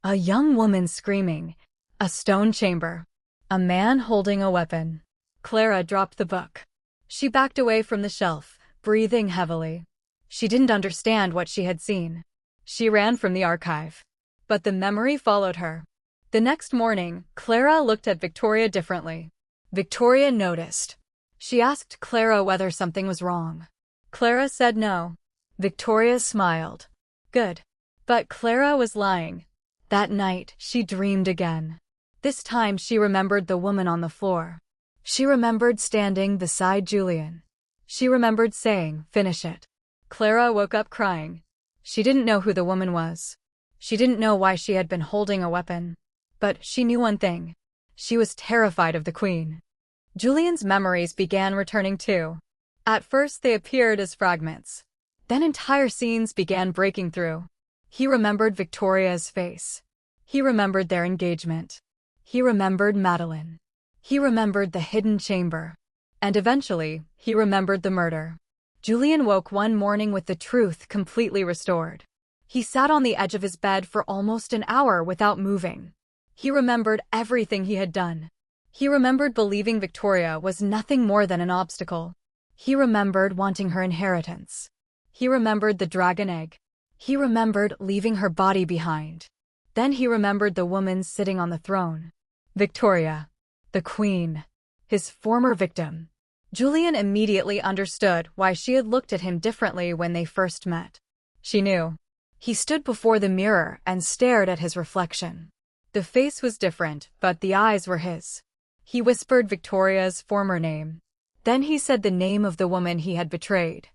A young woman screaming. A stone chamber. A man holding a weapon. Clara dropped the book. She backed away from the shelf, breathing heavily. She didn't understand what she had seen. She ran from the archive. But the memory followed her. The next morning, Clara looked at Victoria differently. Victoria noticed. She asked Clara whether something was wrong. Clara said no. Victoria smiled. Good. But Clara was lying. That night, she dreamed again. This time she remembered the woman on the floor. She remembered standing beside Julian. She remembered saying, "Finish it." Clara woke up crying. She didn't know who the woman was. She didn't know why she had been holding a weapon. But she knew one thing. She was terrified of the queen. Julian's memories began returning too. At first they appeared as fragments. Then entire scenes began breaking through. He remembered Victoria's face. He remembered their engagement. He remembered Madeline. He remembered the hidden chamber. And eventually, he remembered the murder. Julian woke one morning with the truth completely restored. He sat on the edge of his bed for almost an hour without moving. He remembered everything he had done. He remembered believing Victoria was nothing more than an obstacle. He remembered wanting her inheritance. He remembered the dragon egg. He remembered leaving her body behind. Then he remembered the woman sitting on the throne. Victoria, the queen, his former victim. Julian immediately understood why she had looked at him differently when they first met. She knew. He stood before the mirror and stared at his reflection. The face was different, but the eyes were his. He whispered Victoria's former name. Then he said the name of the woman he had betrayed.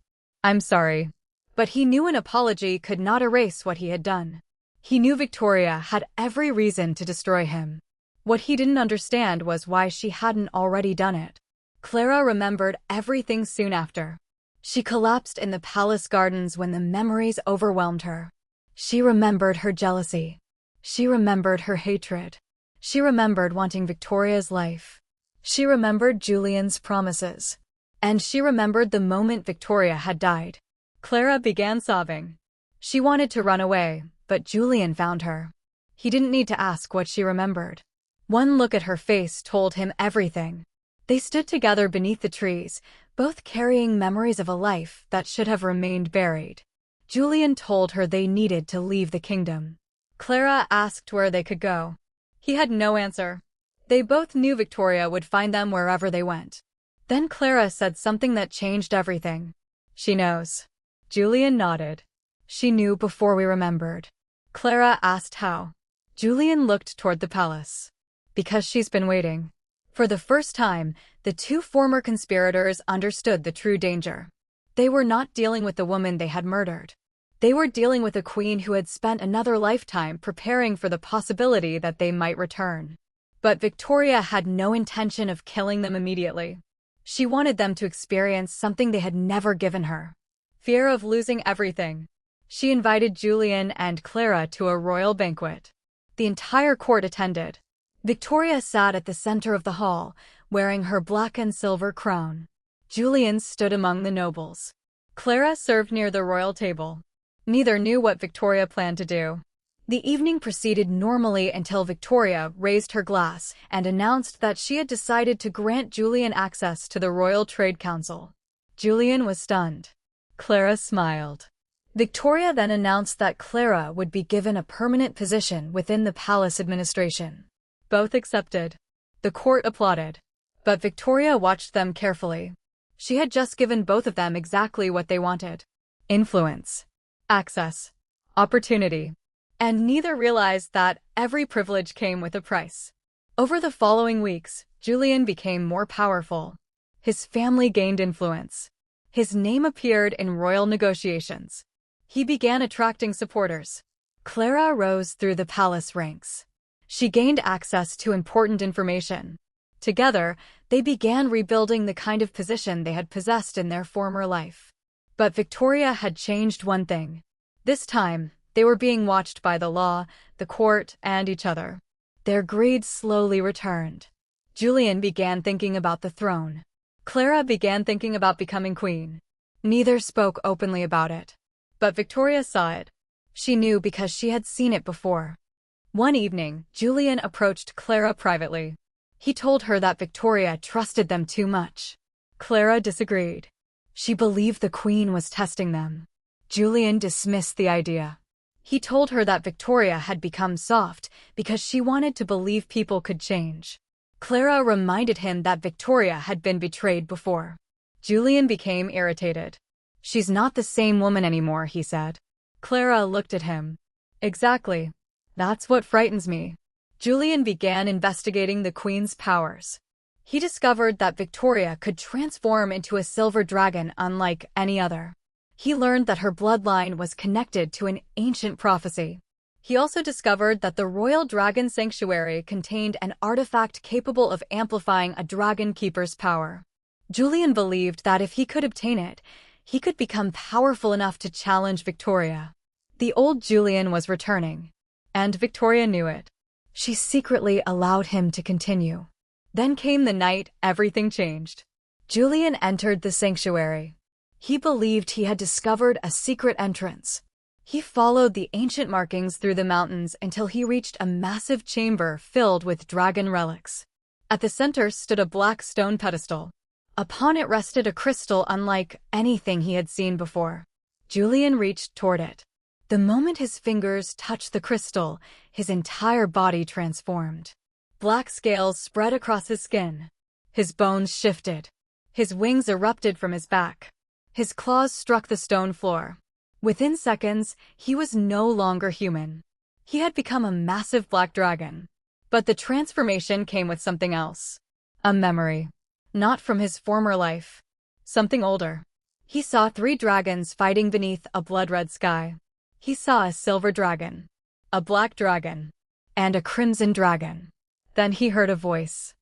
I'm sorry. But he knew an apology could not erase what he had done. He knew Victoria had every reason to destroy him. What he didn't understand was why she hadn't already done it. Clara remembered everything soon after. She collapsed in the palace gardens when the memories overwhelmed her. She remembered her jealousy. She remembered her hatred. She remembered wanting Victoria's life. She remembered Julian's promises. And she remembered the moment Victoria had died. Clara began sobbing. She wanted to run away, but Julian found her. He didn't need to ask what she remembered. One look at her face told him everything. They stood together beneath the trees, both carrying memories of a life that should have remained buried. Julian told her they needed to leave the kingdom. Clara asked where they could go. He had no answer. They both knew Victoria would find them wherever they went. Then Clara said something that changed everything. She knows. Julian nodded. She knew before we remembered. Clara asked how. Julian looked toward the palace. Because she's been waiting. For the first time, the two former conspirators understood the true danger. They were not dealing with the woman they had murdered. They were dealing with a queen who had spent another lifetime preparing for the possibility that they might return. But Victoria had no intention of killing them immediately. She wanted them to experience something they had never given her. Fear of losing everything. She invited Julian and Clara to a royal banquet. The entire court attended. Victoria sat at the center of the hall, wearing her black and silver crown. Julian stood among the nobles. Clara served near the royal table. Neither knew what Victoria planned to do. The evening proceeded normally until Victoria raised her glass and announced that she had decided to grant Julian access to the Royal Trade Council. Julian was stunned. Clara smiled. Victoria then announced that Clara would be given a permanent position within the palace administration. Both accepted. The court applauded. But Victoria watched them carefully. She had just given both of them exactly what they wanted. Influence. Access. Opportunity. And neither realized that every privilege came with a price. Over the following weeks, Julian became more powerful. His family gained influence. His name appeared in royal negotiations. He began attracting supporters. Clara rose through the palace ranks. She gained access to important information. Together, they began rebuilding the kind of position they had possessed in their former life. But Victoria had changed one thing. This time, they were being watched by the law, the court, and each other. Their greed slowly returned. Julian began thinking about the throne. Clara began thinking about becoming queen. Neither spoke openly about it. But Victoria saw it. She knew because she had seen it before. One evening, Julian approached Clara privately. He told her that Victoria trusted them too much. Clara disagreed. She believed the queen was testing them. Julian dismissed the idea. He told her that Victoria had become soft because she wanted to believe people could change. Clara reminded him that Victoria had been betrayed before. Julian became irritated. She's not the same woman anymore, he said. Clara looked at him. Exactly. That's what frightens me. Julian began investigating the queen's powers. He discovered that Victoria could transform into a silver dragon unlike any other. He learned that her bloodline was connected to an ancient prophecy. He also discovered that the Royal Dragon Sanctuary contained an artifact capable of amplifying a dragon keeper's power. Julian believed that if he could obtain it, he could become powerful enough to challenge Victoria. The old Julian was returning. And Victoria knew it. She secretly allowed him to continue. Then came the night everything changed. Julian entered the sanctuary. He believed he had discovered a secret entrance. He followed the ancient markings through the mountains until he reached a massive chamber filled with dragon relics. At the center stood a black stone pedestal. Upon it rested a crystal unlike anything he had seen before. Julian reached toward it. The moment his fingers touched the crystal, his entire body transformed. Black scales spread across his skin. His bones shifted. His wings erupted from his back. His claws struck the stone floor. Within seconds, he was no longer human. He had become a massive black dragon. But the transformation came with something else. A memory. Not from his former life. Something older. He saw 3 dragons fighting beneath a blood-red sky. He saw a silver dragon, a black dragon, and a crimson dragon. Then he heard a voice.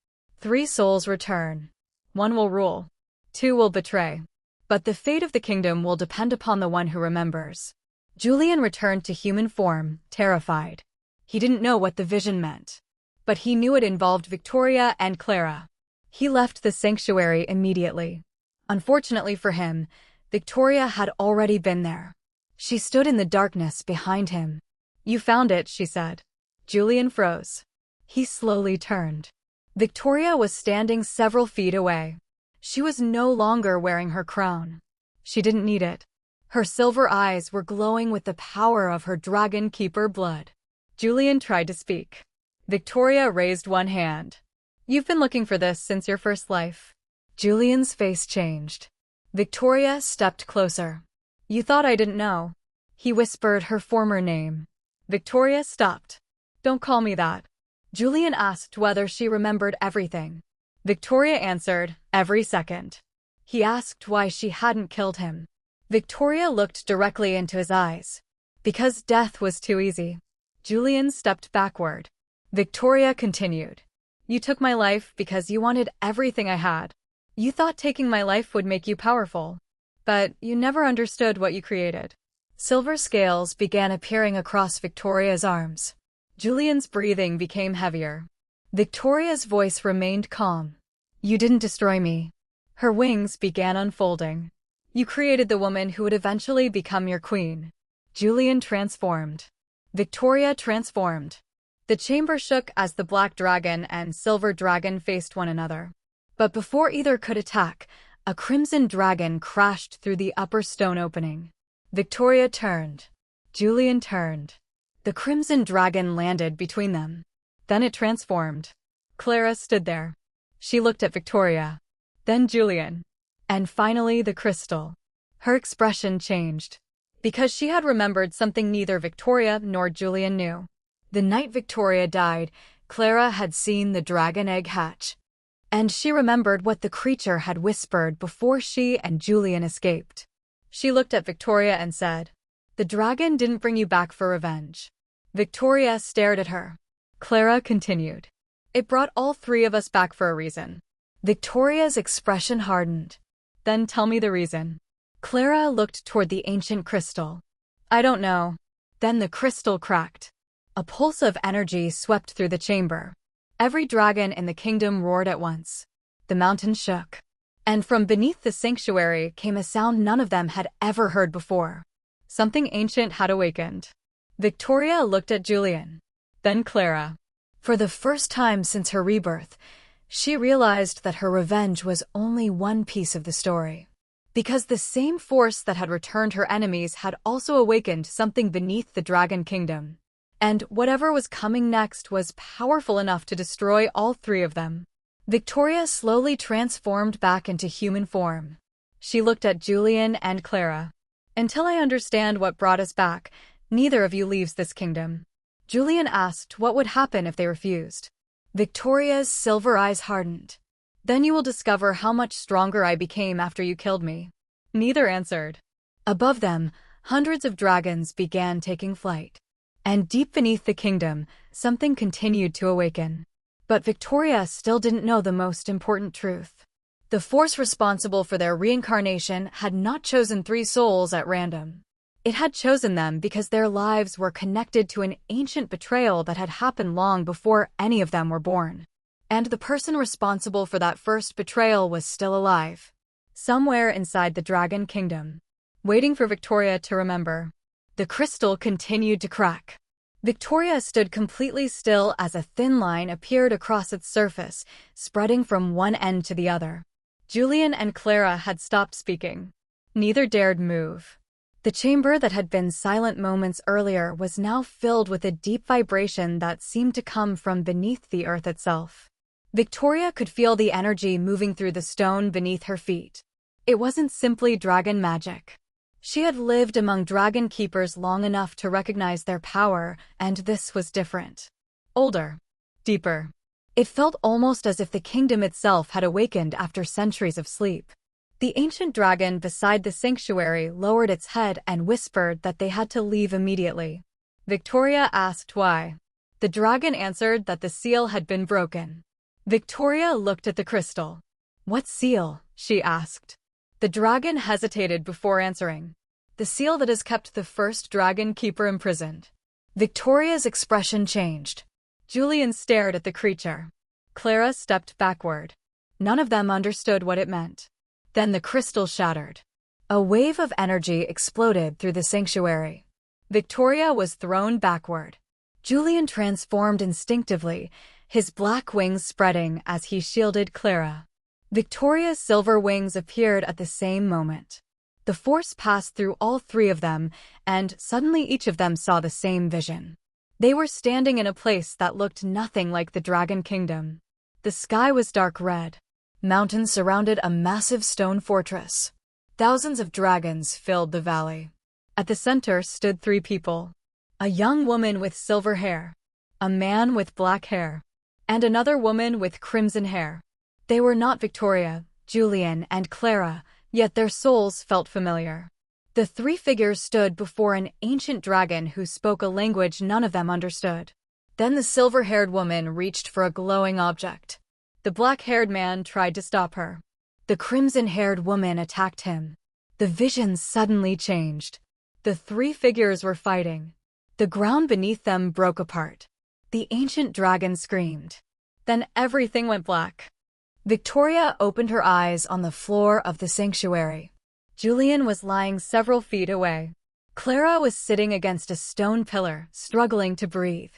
3 souls return. 1 will rule. 2 will betray. But the fate of the kingdom will depend upon the one who remembers. Julian returned to human form, terrified. He didn't know what the vision meant. But he knew it involved Victoria and Clara. He left the sanctuary immediately. Unfortunately for him, Victoria had already been there. She stood in the darkness behind him. "You found it," she said. Julian froze. He slowly turned. Victoria was standing several feet away. She was no longer wearing her crown. She didn't need it. Her silver eyes were glowing with the power of her dragon keeper blood. Julian tried to speak. Victoria raised one hand. "You've been looking for this since your first life." Julian's face changed. Victoria stepped closer. "You thought I didn't know." He whispered her former name. Victoria stopped. "Don't call me that." Julian asked whether she remembered everything. Victoria answered, "Every second." He asked why she hadn't killed him. Victoria looked directly into his eyes. Because death was too easy. Julian stepped backward. Victoria continued. "You took my life because you wanted everything I had. You thought taking my life would make you powerful. But you never understood what you created." Silver scales began appearing across Victoria's arms. Julian's breathing became heavier. Victoria's voice remained calm. "You didn't destroy me." Her wings began unfolding. "You created the woman who would eventually become your queen." Julian transformed. Victoria transformed. The chamber shook as the black dragon and silver dragon faced one another. But before either could attack, a crimson dragon crashed through the upper stone opening. Victoria turned. Julian turned. The crimson dragon landed between them. Then it transformed. Clara stood there. She looked at Victoria. Then Julian. And finally the crystal. Her expression changed. Because she had remembered something neither Victoria nor Julian knew. The night Victoria died, Clara had seen the dragon egg hatch. And she remembered what the creature had whispered before she and Julian escaped. She looked at Victoria and said, "The dragon didn't bring you back for revenge." Victoria stared at her. Clara continued, "It brought all 3 of us back for a reason." Victoria's expression hardened. "Then tell me the reason." Clara looked toward the ancient crystal. "I don't know." Then the crystal cracked. A pulse of energy swept through the chamber. Every dragon in the kingdom roared at once. The mountain shook. And from beneath the sanctuary came a sound none of them had ever heard before. Something ancient had awakened. Victoria looked at Julian. Then Clara. For the first time since her rebirth, she realized that her revenge was only one piece of the story. Because the same force that had returned her enemies had also awakened something beneath the Dragon Kingdom. And whatever was coming next was powerful enough to destroy all 3 of them. Victoria slowly transformed back into human form. She looked at Julian and Clara. "Until I understand what brought us back, neither of you leaves this kingdom." Julian asked what would happen if they refused. Victoria's silver eyes hardened. "Then you will discover how much stronger I became after you killed me." Neither answered. Above them, hundreds of dragons began taking flight. And deep beneath the kingdom, something continued to awaken. But Victoria still didn't know the most important truth. The force responsible for their reincarnation had not chosen 3 souls at random. It had chosen them because their lives were connected to an ancient betrayal that had happened long before any of them were born. And the person responsible for that first betrayal was still alive. Somewhere inside the Dragon Kingdom. Waiting for Victoria to remember. The crystal continued to crack. Victoria stood completely still as a thin line appeared across its surface, spreading from one end to the other. Julian and Clara had stopped speaking. Neither dared move. The chamber that had been silent moments earlier was now filled with a deep vibration that seemed to come from beneath the earth itself. Victoria could feel the energy moving through the stone beneath her feet. It wasn't simply dragon magic. She had lived among dragon keepers long enough to recognize their power, and this was different. Older. Deeper. It felt almost as if the kingdom itself had awakened after centuries of sleep. The ancient dragon beside the sanctuary lowered its head and whispered that they had to leave immediately. Victoria asked why. The dragon answered that the seal had been broken. Victoria looked at the crystal. "What seal?" she asked. The dragon hesitated before answering. "The seal that has kept the first dragon keeper imprisoned." Victoria's expression changed. Julian stared at the creature. Clara stepped backward. None of them understood what it meant. Then the crystal shattered. A wave of energy exploded through the sanctuary. Victoria was thrown backward. Julian transformed instinctively, his black wings spreading as he shielded Clara. Victoria's silver wings appeared at the same moment. The force passed through all three of them, and suddenly each of them saw the same vision. They were standing in a place that looked nothing like the Dragon Kingdom. The sky was dark red. Mountains surrounded a massive stone fortress. Thousands of dragons filled the valley. At the center stood three people. A young woman with silver hair, a man with black hair, and another woman with crimson hair. They were not Victoria, Julian, and Clara, yet their souls felt familiar. The three figures stood before an ancient dragon who spoke a language none of them understood. Then the silver-haired woman reached for a glowing object. The black-haired man tried to stop her. The crimson-haired woman attacked him. The vision suddenly changed. The three figures were fighting. The ground beneath them broke apart. The ancient dragon screamed. Then everything went black. Victoria opened her eyes on the floor of the sanctuary. Julian was lying several feet away. Clara was sitting against a stone pillar, struggling to breathe.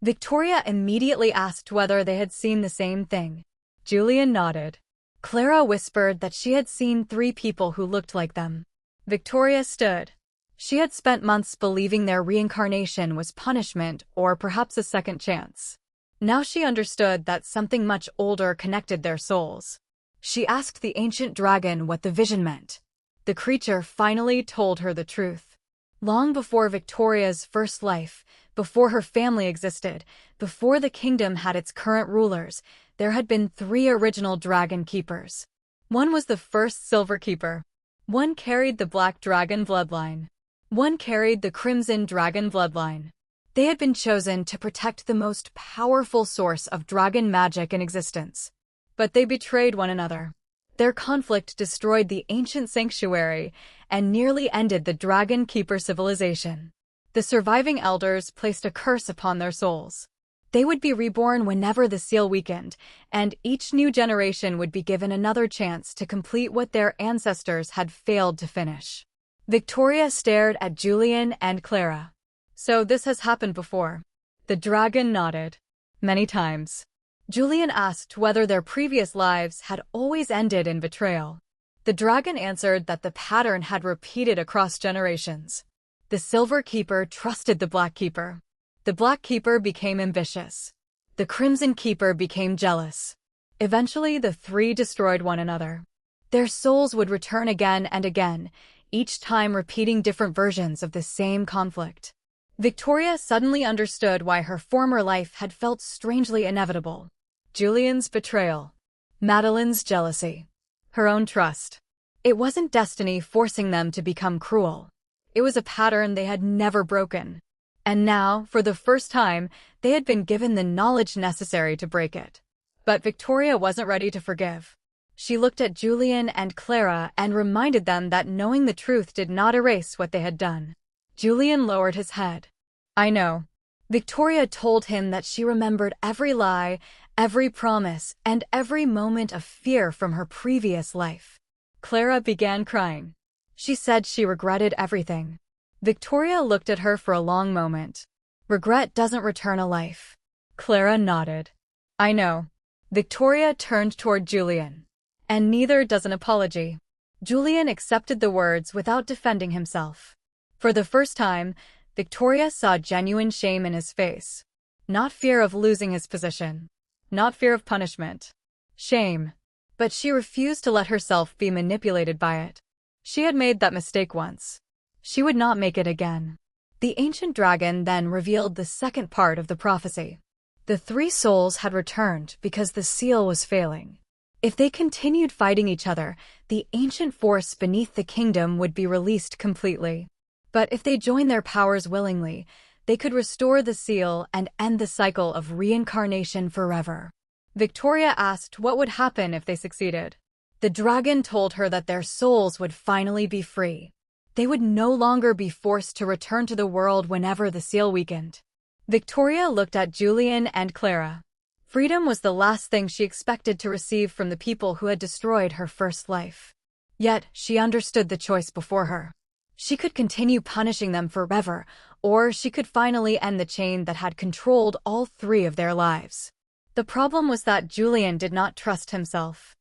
Victoria immediately asked whether they had seen the same thing. Julian nodded. Clara whispered that she had seen three people who looked like them. Victoria stood. She had spent months believing their reincarnation was punishment or perhaps a second chance. Now she understood that something much older connected their souls. She asked the ancient dragon what the vision meant. The creature finally told her the truth. Long before Victoria's first life, before her family existed, before the kingdom had its current rulers, there had been three original dragon keepers. One was the first silver keeper. One carried the black dragon bloodline. One carried the crimson dragon bloodline. They had been chosen to protect the most powerful source of dragon magic in existence. But they betrayed one another. Their conflict destroyed the ancient sanctuary and nearly ended the dragon keeper civilization. The surviving elders placed a curse upon their souls. They would be reborn whenever the seal weakened, and each new generation would be given another chance to complete what their ancestors had failed to finish. Victoria stared at Julian and Clara. "So this has happened before?" The dragon nodded. "Many times." Julian asked whether their previous lives had always ended in betrayal. The dragon answered that the pattern had repeated across generations. The Silver Keeper trusted the Black Keeper. The Black Keeper became ambitious. The Crimson Keeper became jealous. Eventually, the three destroyed one another. Their souls would return again and again, each time repeating different versions of the same conflict. Victoria suddenly understood why her former life had felt strangely inevitable. Julian's betrayal. Madeline's jealousy. Her own trust. It wasn't destiny forcing them to become cruel. It was a pattern they had never broken. And now, for the first time, they had been given the knowledge necessary to break it. But Victoria wasn't ready to forgive. She looked at Julian and Clara and reminded them that knowing the truth did not erase what they had done. Julian lowered his head. "I know." Victoria told him that she remembered every lie, every promise, and every moment of fear from her previous life. Clara began crying. She said she regretted everything. Victoria looked at her for a long moment. Regret doesn't return a life. Clara nodded. I know. Victoria turned toward Julian. And neither does an apology. Julian accepted the words without defending himself. For the first time, Victoria saw genuine shame in his face. Not fear of losing his position. Not fear of punishment. Shame. But she refused to let herself be manipulated by it. She had made that mistake once. She would not make it again. The ancient dragon then revealed the second part of the prophecy. The three souls had returned because the seal was failing. If they continued fighting each other, the ancient force beneath the kingdom would be released completely. But if they joined their powers willingly, they could restore the seal and end the cycle of reincarnation forever. Victoria asked what would happen if they succeeded. The dragon told her that their souls would finally be free. They would no longer be forced to return to the world whenever the seal weakened. Victoria looked at Julian and Clara. Freedom was the last thing she expected to receive from the people who had destroyed her first life. Yet, she understood the choice before her. She could continue punishing them forever, or she could finally end the chain that had controlled all three of their lives. The problem was that Julian did not trust himself.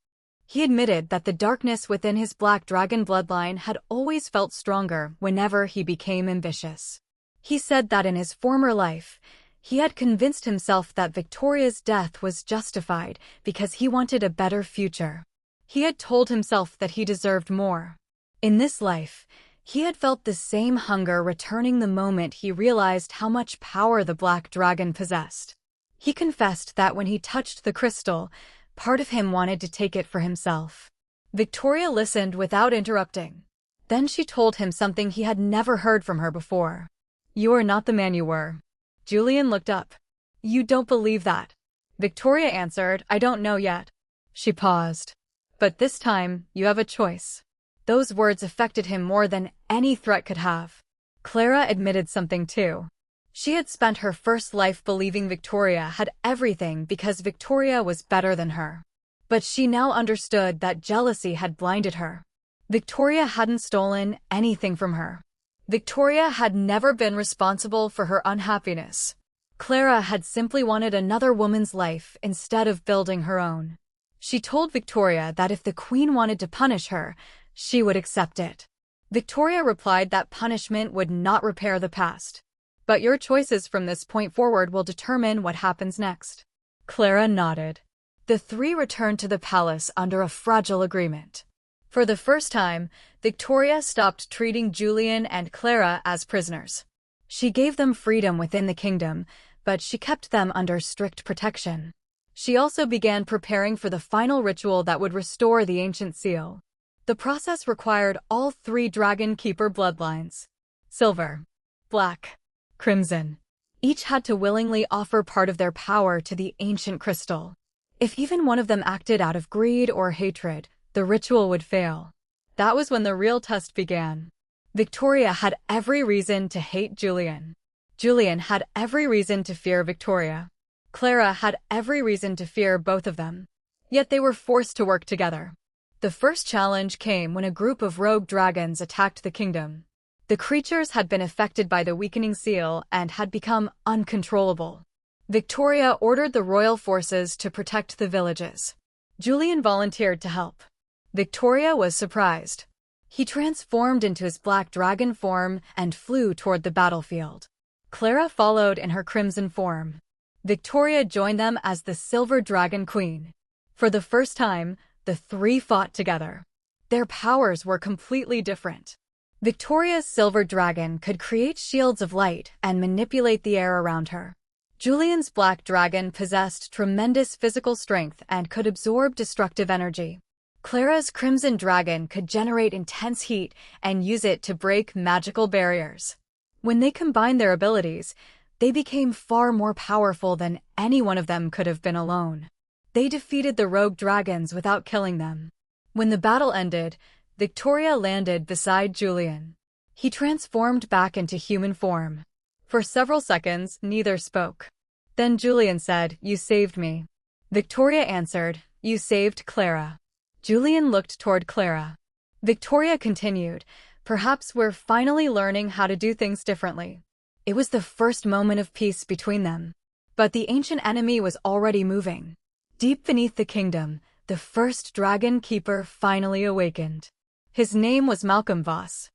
He admitted that the darkness within his black dragon bloodline had always felt stronger whenever he became ambitious. He said that in his former life, he had convinced himself that Victoria's death was justified because he wanted a better future. He had told himself that he deserved more. In this life, he had felt the same hunger returning the moment he realized how much power the black dragon possessed. He confessed that when he touched the crystal, part of him wanted to take it for himself. Victoria listened without interrupting. Then she told him something he had never heard from her before. You are not the man you were. Julian looked up. You don't believe that. Victoria answered, I don't know yet. She paused. But this time, you have a choice. Those words affected him more than any threat could have. Clara admitted something too. She had spent her first life believing Victoria had everything because Victoria was better than her. But she now understood that jealousy had blinded her. Victoria hadn't stolen anything from her. Victoria had never been responsible for her unhappiness. Clara had simply wanted another woman's life instead of building her own. She told Victoria that if the queen wanted to punish her, she would accept it. Victoria replied that punishment would not repair the past. But your choices from this point forward will determine what happens next. Clara nodded. The three returned to the palace under a fragile agreement. For the first time, Victoria stopped treating Julian and Clara as prisoners. She gave them freedom within the kingdom, but she kept them under strict protection. She also began preparing for the final ritual that would restore the ancient seal. The process required all three Dragon Keeper bloodlines. Silver, Black, Crimson. Each had to willingly offer part of their power to the ancient crystal. If even one of them acted out of greed or hatred, the ritual would fail. That was when the real test began. Victoria had every reason to hate Julian. Julian had every reason to fear Victoria. Clara had every reason to fear both of them. Yet they were forced to work together. The first challenge came when a group of rogue dragons attacked the kingdom. The creatures had been affected by the weakening seal and had become uncontrollable. Victoria ordered the royal forces to protect the villages. Julian volunteered to help. Victoria was surprised. He transformed into his black dragon form and flew toward the battlefield. Clara followed in her crimson form. Victoria joined them as the Silver Dragon Queen. For the first time, the three fought together. Their powers were completely different. Victoria's silver dragon could create shields of light and manipulate the air around her. Julian's black dragon possessed tremendous physical strength and could absorb destructive energy. Clara's crimson dragon could generate intense heat and use it to break magical barriers. When they combined their abilities, they became far more powerful than any one of them could have been alone. They defeated the rogue dragons without killing them. When the battle ended, Victoria landed beside Julian. He transformed back into human form. For several seconds, neither spoke. Then Julian said, "You saved me." Victoria answered, "You saved Clara." Julian looked toward Clara. Victoria continued, Perhaps we're finally learning how to do things differently. It was the first moment of peace between them. But the ancient enemy was already moving. Deep beneath the kingdom, the first dragon keeper finally awakened. His name was Malcolm Voss.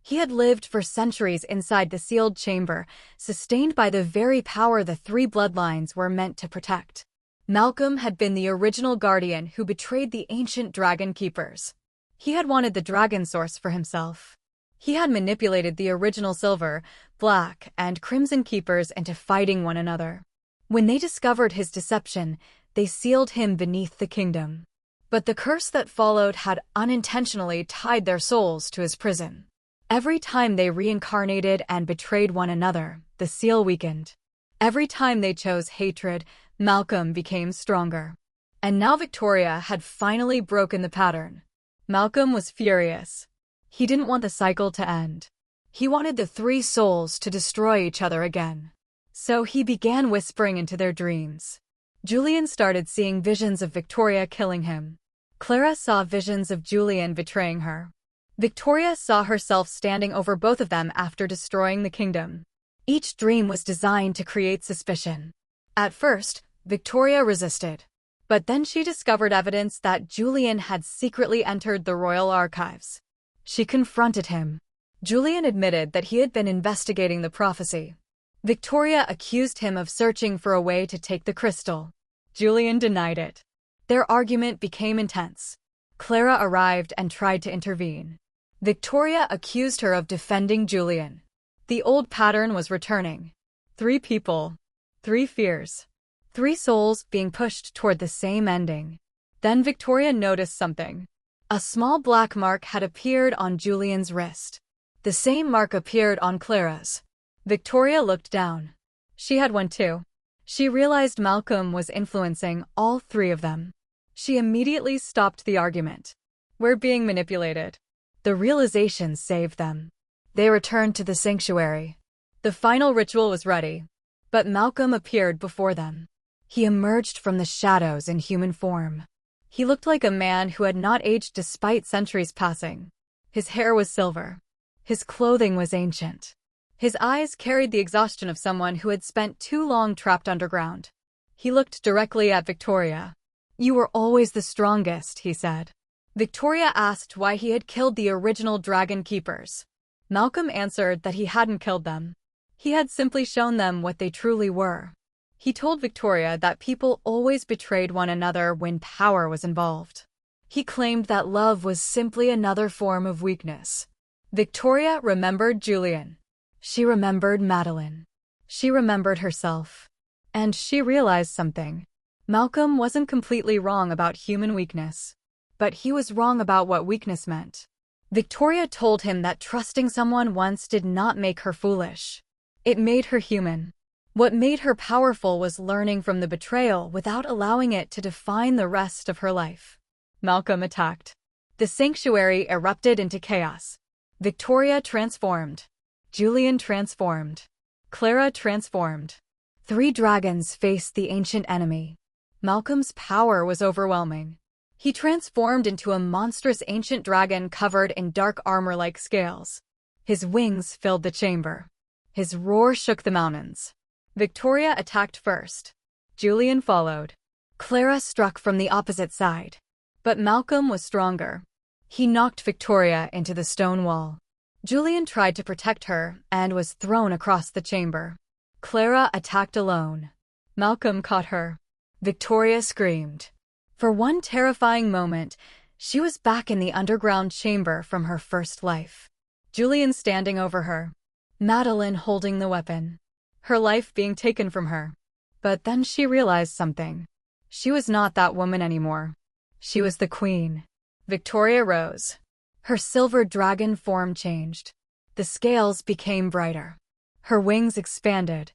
He had lived for centuries inside the sealed chamber, sustained by the very power the three bloodlines were meant to protect. Malcolm had been the original guardian who betrayed the ancient dragon keepers. He had wanted the dragon source for himself. He had manipulated the original silver, black, and crimson keepers into fighting one another. When they discovered his deception, they sealed him beneath the kingdom. But the curse that followed had unintentionally tied their souls to his prison. Every time they reincarnated and betrayed one another, the seal weakened. Every time they chose hatred, Malcolm became stronger. And now Victoria had finally broken the pattern. Malcolm was furious. He didn't want the cycle to end. He wanted the three souls to destroy each other again. So he began whispering into their dreams. Julian started seeing visions of Victoria killing him. Clara saw visions of Julian betraying her. Victoria saw herself standing over both of them after destroying the kingdom. Each dream was designed to create suspicion. At first, Victoria resisted. But then she discovered evidence that Julian had secretly entered the royal archives. She confronted him. Julian admitted that he had been investigating the prophecy. Victoria accused him of searching for a way to take the crystal. Julian denied it. Their argument became intense. Clara arrived and tried to intervene. Victoria accused her of defending Julian. The old pattern was returning. Three people, three fears, three souls being pushed toward the same ending. Then Victoria noticed something. A small black mark had appeared on Julian's wrist. The same mark appeared on Clara's. Victoria looked down. She had one too. She realized Malcolm was influencing all three of them. She immediately stopped the argument. We're being manipulated. The realization saved them. They returned to the sanctuary. The final ritual was ready. But Malcolm appeared before them. He emerged from the shadows in human form. He looked like a man who had not aged despite centuries passing. His hair was silver. His clothing was ancient. His eyes carried the exhaustion of someone who had spent too long trapped underground. He looked directly at Victoria. "You were always the strongest," he said. Victoria asked why he had killed the original dragon keepers. Malcolm answered that he hadn't killed them. He had simply shown them what they truly were. He told Victoria that people always betrayed one another when power was involved. He claimed that love was simply another form of weakness. Victoria remembered Julian. She remembered Madeline. She remembered herself. And she realized something. Malcolm wasn't completely wrong about human weakness. But he was wrong about what weakness meant. Victoria told him that trusting someone once did not make her foolish. It made her human. What made her powerful was learning from the betrayal without allowing it to define the rest of her life. Malcolm attacked. The sanctuary erupted into chaos. Victoria transformed. Julian transformed. Clara transformed. Three dragons faced the ancient enemy. Malcolm's power was overwhelming. He transformed into a monstrous ancient dragon covered in dark armor like scales. His wings filled the chamber. His roar shook the mountains. Victoria attacked first. Julian followed. Clara struck from the opposite side. But Malcolm was stronger. He knocked Victoria into the stone wall. Julian tried to protect her and was thrown across the chamber. Clara attacked alone. Malcolm caught her. Victoria screamed. For one terrifying moment, she was back in the underground chamber from her first life. Julian standing over her. Madeline holding the weapon. Her life being taken from her. But then she realized something. She was not that woman anymore. She was the queen. Victoria rose. Her silver dragon form changed. The scales became brighter. Her wings expanded.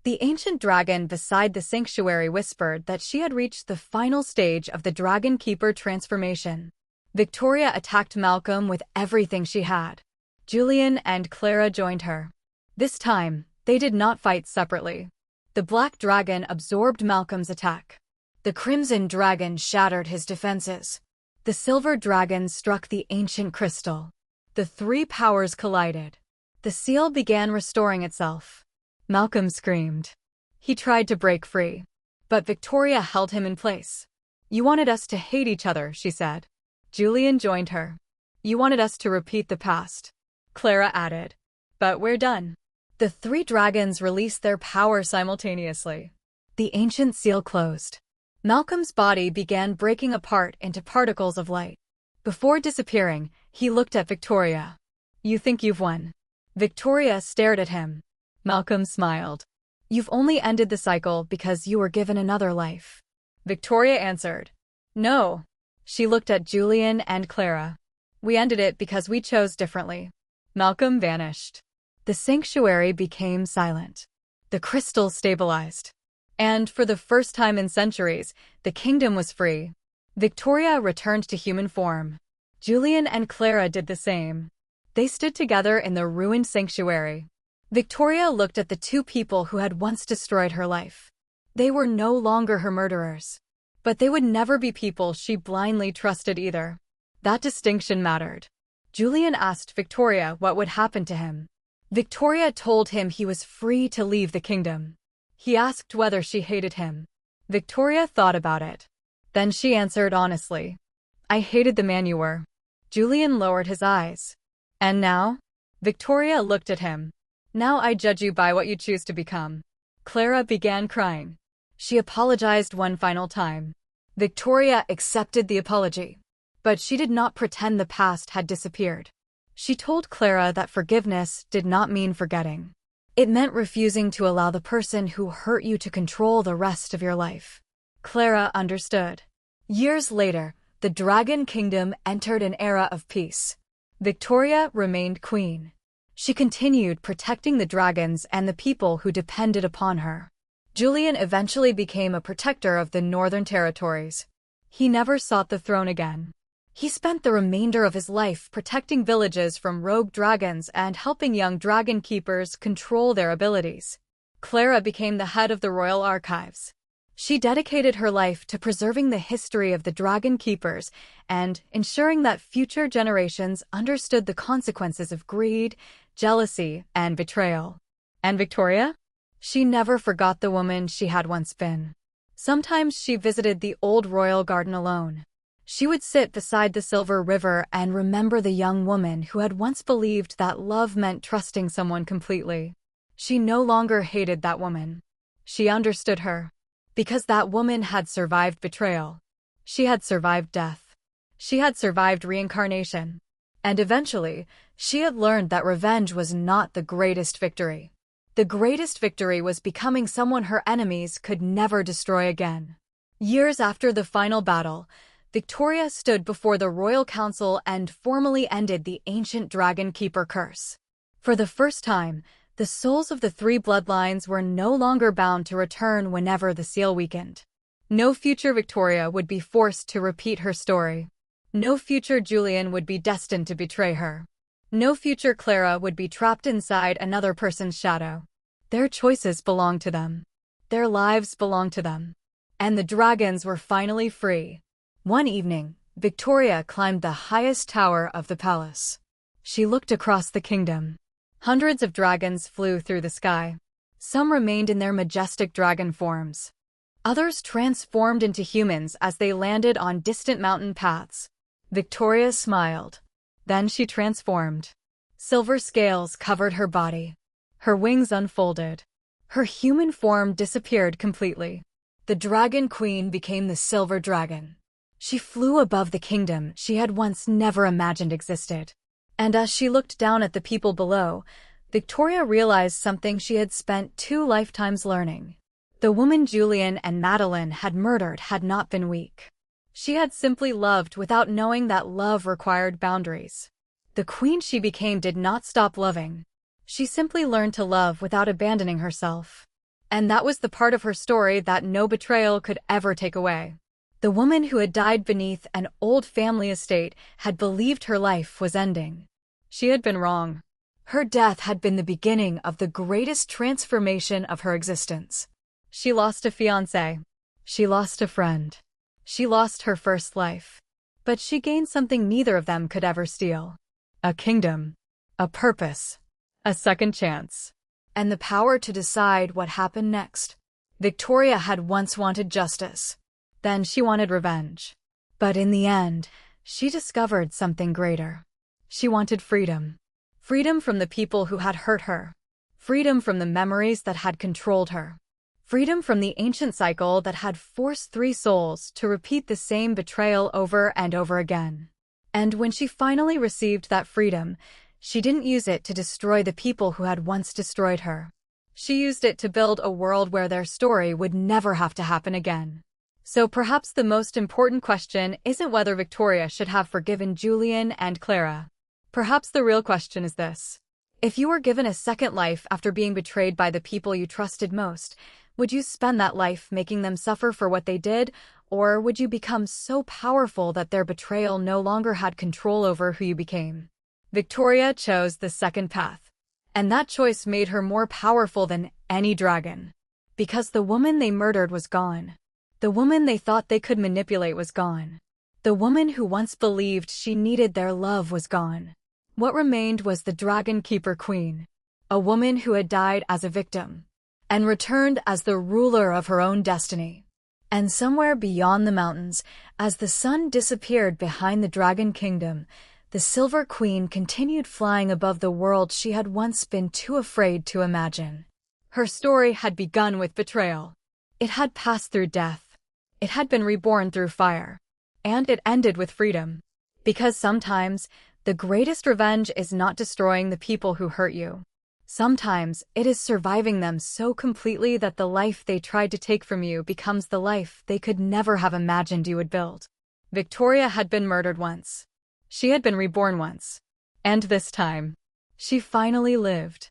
The ancient dragon beside the sanctuary whispered that she had reached the final stage of the Dragon Keeper transformation. Victoria attacked Malcolm with everything she had. Julian and Clara joined her. This time, they did not fight separately. The black dragon absorbed Malcolm's attack. The crimson dragon shattered his defenses. The silver dragon struck the ancient crystal. The three powers collided. The seal began restoring itself. Malcolm screamed. He tried to break free, but Victoria held him in place. "You wanted us to hate each other," she said. Julian joined her. "You wanted us to repeat the past," Clara added. "But we're done." The three dragons released their power simultaneously. The ancient seal closed. Malcolm's body began breaking apart into particles of light. Before disappearing, he looked at Victoria. "You think you've won?" Victoria stared at him. Malcolm smiled. "You've only ended the cycle because you were given another life," Victoria answered. "No." She looked at Julian and Clara. "We ended it because we chose differently." Malcolm vanished. The sanctuary became silent. The crystal stabilized. And for the first time in centuries, the kingdom was free. Victoria returned to human form. Julian and Clara did the same. They stood together in the ruined sanctuary. Victoria looked at the two people who had once destroyed her life. They were no longer her murderers. But they would never be people she blindly trusted either. That distinction mattered. Julian asked Victoria what would happen to him. Victoria told him he was free to leave the kingdom. He asked whether she hated him. Victoria thought about it. Then she answered honestly. "I hated the man you were." Julian lowered his eyes. "And now?" Victoria looked at him. "Now I judge you by what you choose to become." Clara began crying. She apologized one final time. Victoria accepted the apology. But she did not pretend the past had disappeared. She told Clara that forgiveness did not mean forgetting. It meant refusing to allow the person who hurt you to control the rest of your life. Clara understood. Years later, the Dragon Kingdom entered an era of peace. Victoria remained queen. She continued protecting the dragons and the people who depended upon her. Julian eventually became a protector of the Northern Territories. He never sought the throne again. He spent the remainder of his life protecting villages from rogue dragons and helping young dragon keepers control their abilities. Clara became the head of the royal archives. She dedicated her life to preserving the history of the dragon keepers and ensuring that future generations understood the consequences of greed, jealousy, and betrayal. And Victoria? She never forgot the woman she had once been. Sometimes she visited the old royal garden alone. She would sit beside the silver river and remember the young woman who had once believed that love meant trusting someone completely. She no longer hated that woman. She understood her. Because that woman had survived betrayal. She had survived death. She had survived reincarnation. And eventually, she had learned that revenge was not the greatest victory. The greatest victory was becoming someone her enemies could never destroy again. Years after the final battle, Victoria stood before the royal council and formally ended the ancient dragon keeper curse. For the first time, the souls of the three bloodlines were no longer bound to return whenever the seal weakened. No future Victoria would be forced to repeat her story. No future Julian would be destined to betray her. No future Clara would be trapped inside another person's shadow. Their choices belonged to them. Their lives belonged to them. And the dragons were finally free. One evening, Victoria climbed the highest tower of the palace. She looked across the kingdom. Hundreds of dragons flew through the sky. Some remained in their majestic dragon forms. Others transformed into humans as they landed on distant mountain paths. Victoria smiled. Then she transformed. Silver scales covered her body. Her wings unfolded. Her human form disappeared completely. The Dragon Queen became the Silver Dragon. She flew above the kingdom she had once never imagined existed. And as she looked down at the people below, Victoria realized something she had spent 2 lifetimes learning. The woman Julian and Madeline had murdered had not been weak. She had simply loved without knowing that love required boundaries. The queen she became did not stop loving. She simply learned to love without abandoning herself. And that was the part of her story that no betrayal could ever take away. The woman who had died beneath an old family estate had believed her life was ending. She had been wrong. Her death had been the beginning of the greatest transformation of her existence. She lost a fiancé. She lost a friend. She lost her first life. But she gained something neither of them could ever steal. a kingdom, a purpose, a second chance, and the power to decide what happened next. Victoria had once wanted justice. Then she wanted revenge. But in the end, she discovered something greater. She wanted freedom. Freedom from the people who had hurt her. Freedom from the memories that had controlled her. Freedom from the ancient cycle that had forced three souls to repeat the same betrayal over and over again. And when she finally received that freedom, she didn't use it to destroy the people who had once destroyed her. She used it to build a world where their story would never have to happen again. So perhaps the most important question isn't whether Victoria should have forgiven Julian and Clara. Perhaps the real question is this. If you were given a second life after being betrayed by the people you trusted most, would you spend that life making them suffer for what they did, or would you become so powerful that their betrayal no longer had control over who you became? Victoria chose the second path. And that choice made her more powerful than any dragon. Because the woman they murdered was gone. The woman they thought they could manipulate was gone. The woman who once believed she needed their love was gone. What remained was the Dragon Keeper Queen, a woman who had died as a victim and returned as the ruler of her own destiny. And somewhere beyond the mountains, as the sun disappeared behind the Dragon Kingdom, the Silver Queen continued flying above the world she had once been too afraid to imagine. Her story had begun with betrayal. It had passed through death. It had been reborn through fire. And it ended with freedom. Because sometimes, the greatest revenge is not destroying the people who hurt you. Sometimes, it is surviving them so completely that the life they tried to take from you becomes the life they could never have imagined you would build. Victoria had been murdered once. She had been reborn once. And this time, she finally lived.